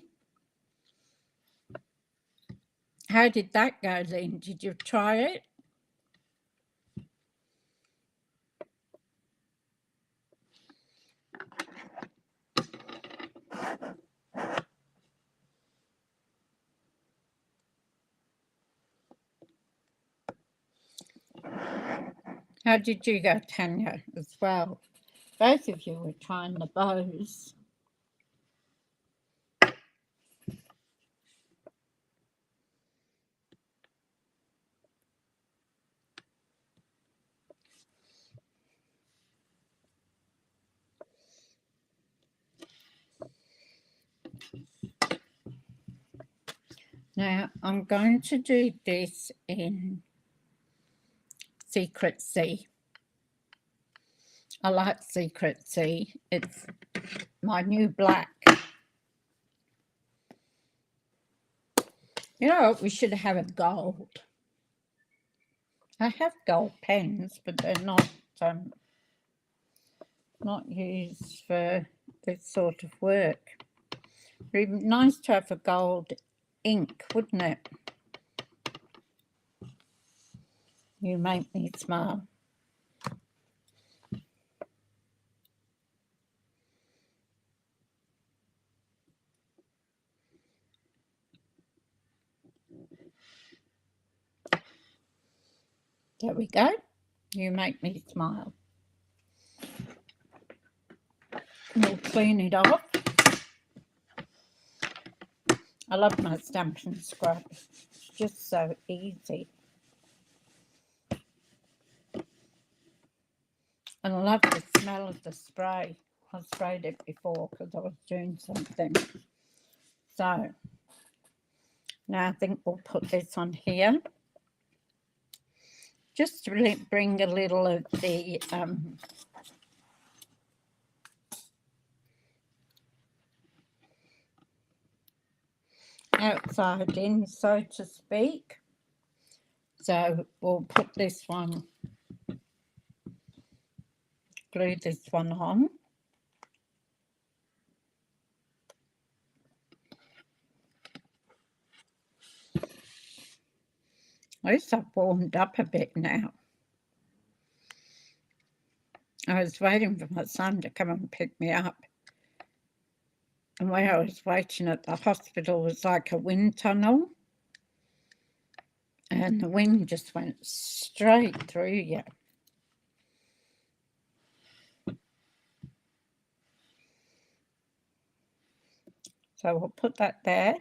How did that go, Lynn? Did you try it? How did you go, Tanya, as well? Both of you were trying the bows. Now, I'm going to do this in Secret Sea. I like Secret Sea. It's my new black. You know, we should have a gold. I have gold pens, but they're not used for this sort of work. It'd be nice to have a gold ink, wouldn't it? You Make Me Smile. There we go. You Make Me Smile. We'll clean it off. I love my Stampin' scrub. It's just so easy. And I love the smell of the spray. I sprayed it before because I was doing something. So now I think we'll put this on here. Just to really bring a little of the outside in, so to speak. So we'll put this one, glue this one on. At least I've warmed up a bit now. I was waiting for my son to come and pick me up. And where I was waiting at the hospital was like a wind tunnel. And the wind just went straight through you. So we'll put that there.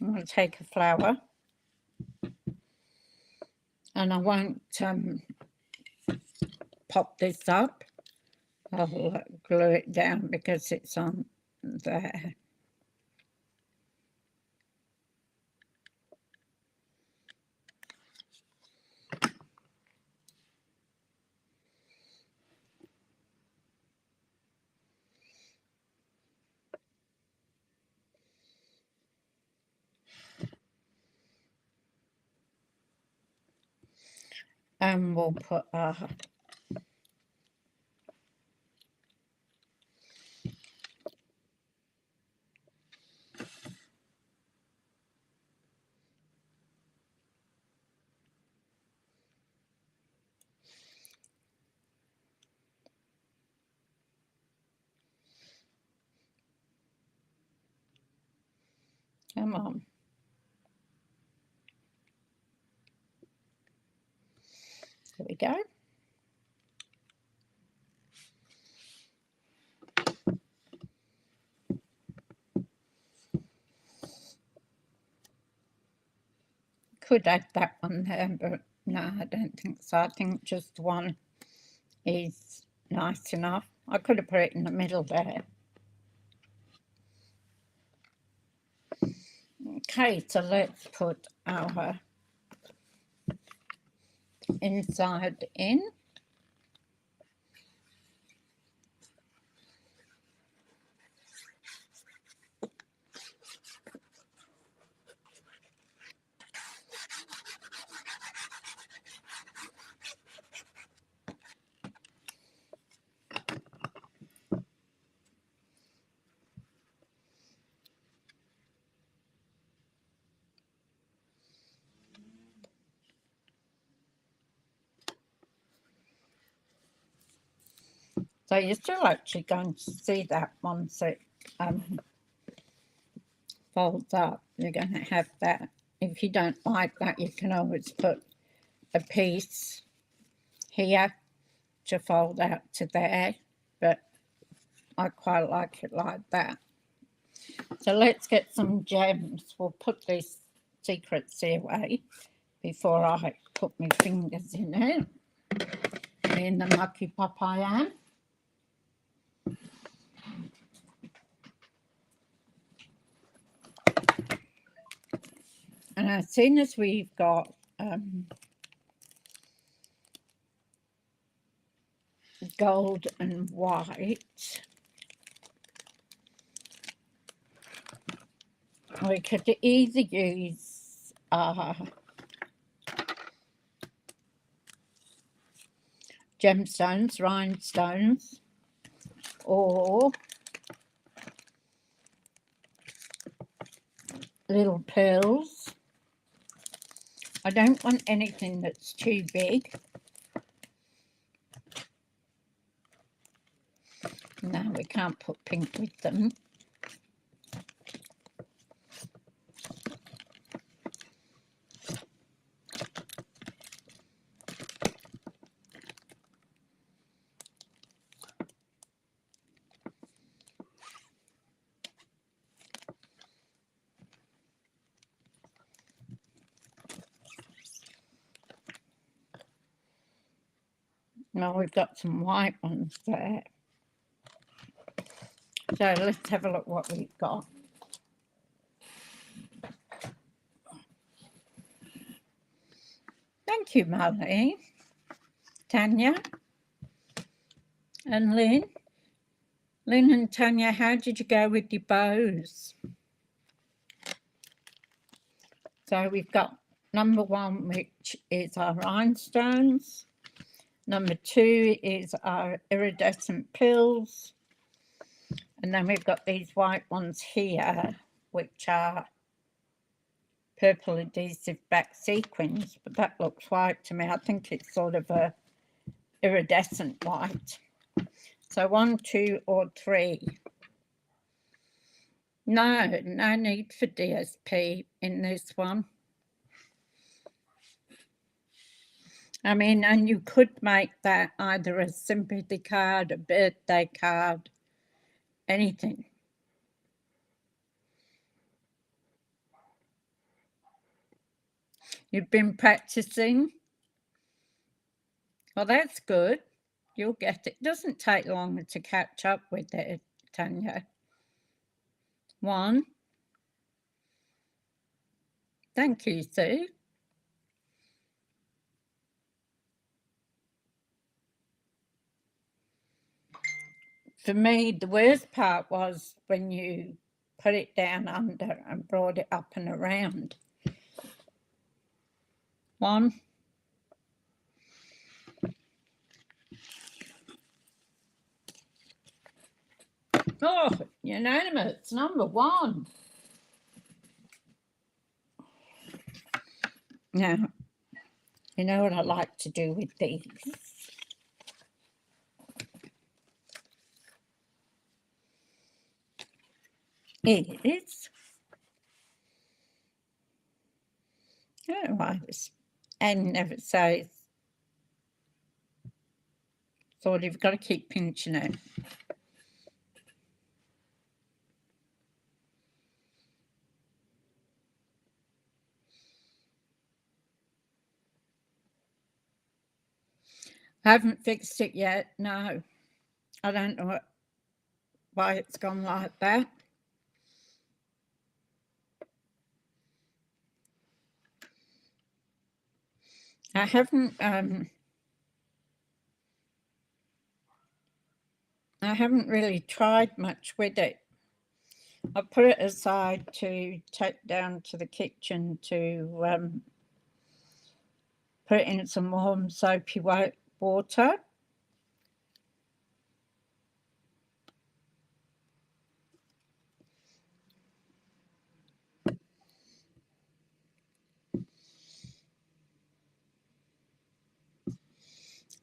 I'm going to take a flower, and I won't pop this up. I'll glue it down because it's on there. And we'll put our come on. There we go. Could add that one there, but no, I don't think so. I think just one is nice enough. I could have put it in the middle there. Okay, so let's put our inside in. So you're still actually going to see that once it folds up. You're going to have that. If you don't like that, you can always put a piece here to fold out to there, but I quite like it like that. So let's get some gems. We'll put these secrets away before I put my fingers in it. Being the mucky pup I am. And as soon as we've got gold and white, we could either use gemstones, rhinestones, or little pearls. I don't want anything that's too big. No, we can't put pink with them. Now we've got some white ones there. So let's have a look what we've got. Thank you, Molly, Tanya, and Lynn. Lynn and Tanya, how did you go with your bows? So we've got number 1, which is our rhinestones. Number 2 is our iridescent pills. And then we've got these white ones here, which are purple adhesive back sequins, but that looks white to me. I think it's sort of a iridescent white. So 1, 2, or 3. No need for DSP in this one. I mean, and you could make that either a sympathy card, a birthday card, anything. You've been practicing? Well, that's good. You'll get it. Doesn't take long to catch up with it, Tanya. 1. Thank you, Sue. For me, the worst part was when you put it down under and brought it up and around. 1. Oh, unanimous, number 1. Now, you know what I like to do with these? Is, I don't know why this N never says, sort of, you've got to keep pinching it. I haven't fixed it yet, no. I don't know why it's gone like that. I haven't really tried much with it. I put it aside to take down to the kitchen to put it in some warm soapy water.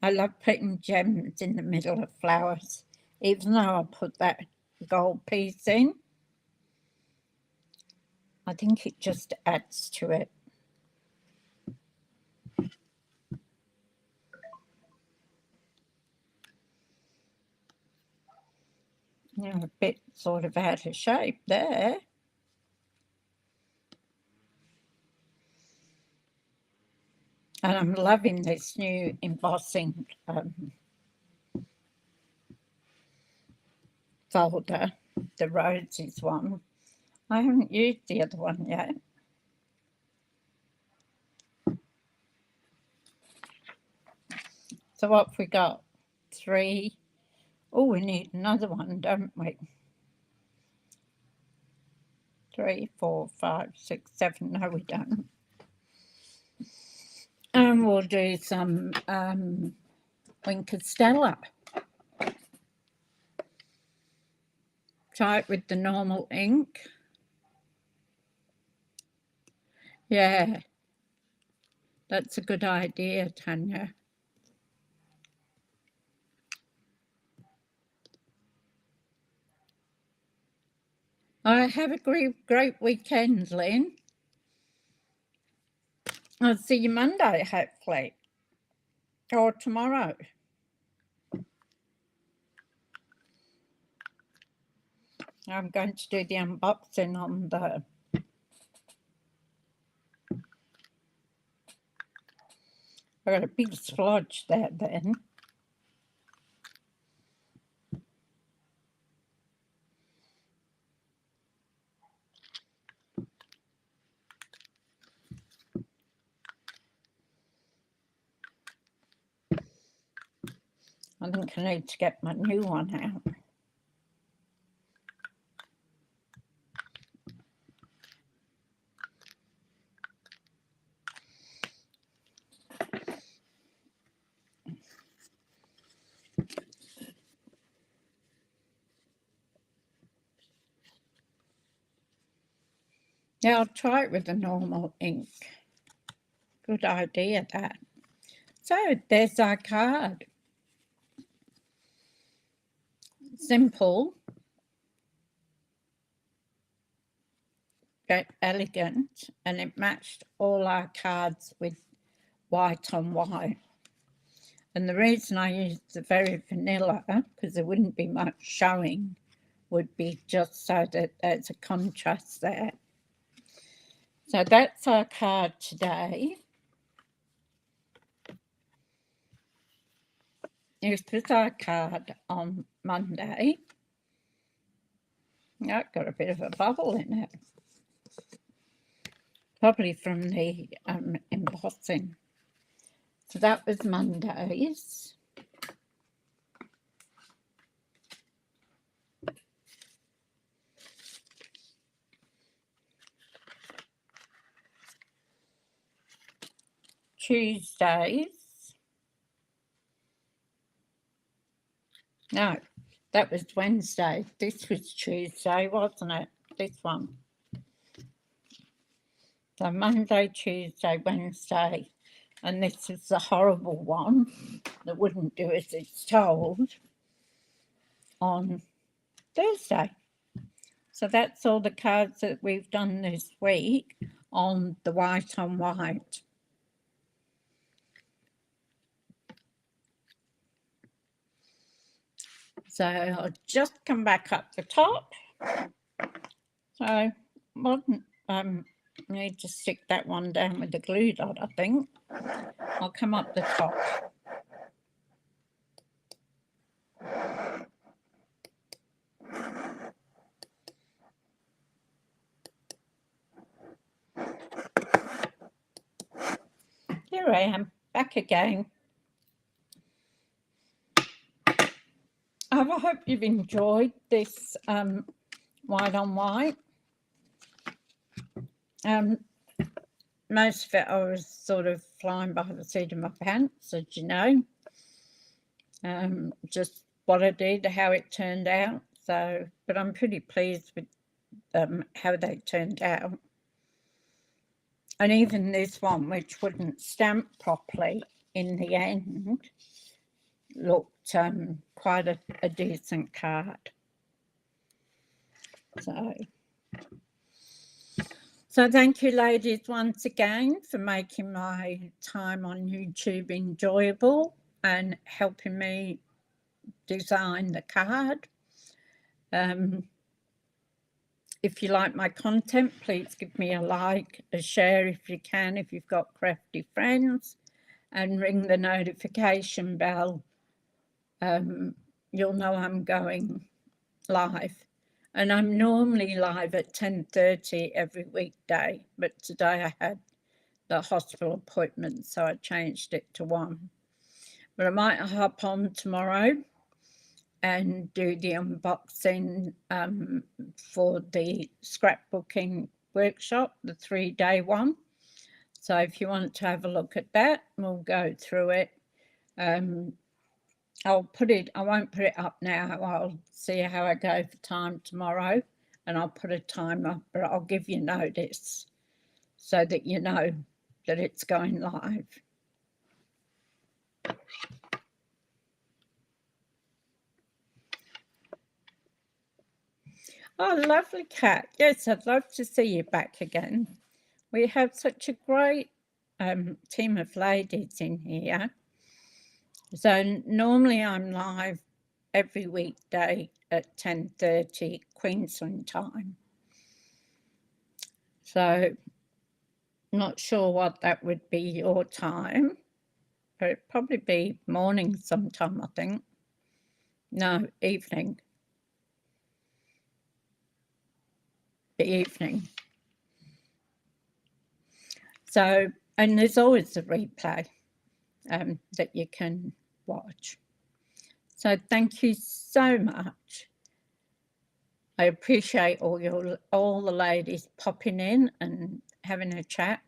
I love putting gems in the middle of flowers, even though I put that gold piece in. I think it just adds to it. You know, a bit sort of out of shape there. And I'm loving this new embossing folder, the roses one. I haven't used the other one yet. So what have we got? 3. Oh, we need another one, don't we? 3, 4, 5, 6, 7. No, we don't. And we'll do some Stella. Try it with the normal ink. Yeah, that's a good idea, Tanya. I have a great weekend, Lynn. I'll see you Monday, hopefully, or tomorrow. I'm going to do the unboxing on the I got a big splodge there then. I think I need to get my new one out. Yeah, I'll try it with the normal ink. Good idea, that. So there's our card. Simple, but elegant, and it matched all our cards with white on white. And the reason I used the very vanilla, because there wouldn't be much showing, would be just so that there's a contrast there. So that's our card today. This was our card on Monday. Yeah, it got a bit of a bubble in it. Probably from the embossing. So that was Monday's. Tuesdays. No, that was Wednesday. This was Tuesday, wasn't it? This one. So Monday, Tuesday, Wednesday. And this is the horrible one that wouldn't do as it's told on Thursday. So that's all the cards that we've done this week on the white on white. So I'll just come back up the top. So I need to stick that one down with the glue dot, I think. I'll come up the top. Here I am, back again. I hope you've enjoyed this white on white. Most of it I was sort of flying by the seat of my pants, as you know. Just what I did, how it turned out. So, but I'm pretty pleased with how they turned out. And even this one, which wouldn't stamp properly in the end, looked quite a decent card. So thank you, ladies, once again for making my time on YouTube enjoyable and helping me design the card. If you like my content, please give me a like, a share if you can, if you've got crafty friends, and ring the notification bell. You'll know I'm going live. And I'm normally live at 10:30 every weekday, but today I had the hospital appointment, so I changed it to 1. But I might hop on tomorrow and do the unboxing for the scrapbooking workshop, the 3-day one. So if you want to have a look at that, we'll go through it. I won't put it up now. I'll see how I go for time tomorrow, and I'll put a timer, but I'll give you notice so that you know that it's going live. Oh, lovely cat. Yes, I'd love to see you back again. We have such a great team of ladies in here. So normally I'm live every weekday at 10:30 Queensland time. So not sure what that would be your time, but it'd probably be morning sometime, I think. No, evening. The evening. So, and there's always a replay that you can watch. So thank you so much. I appreciate all the ladies popping in and having a chat.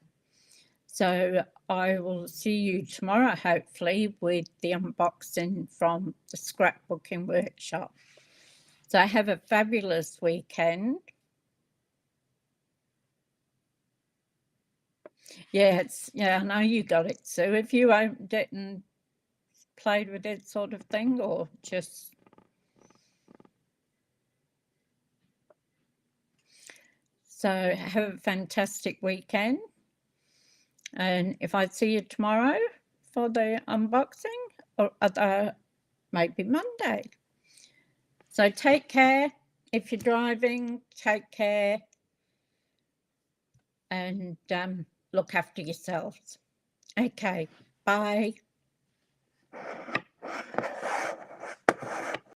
So I will see you tomorrow, hopefully, with the unboxing from the scrapbooking workshop. So have a fabulous weekend. Yeah, I know you got it, Sue. Have you opened it and played with it sort of thing, or just... So have a fantastic weekend. And if I see you tomorrow for the unboxing, or other, maybe Monday. So take care. If you're driving, take care, and look after yourselves. Okay, bye.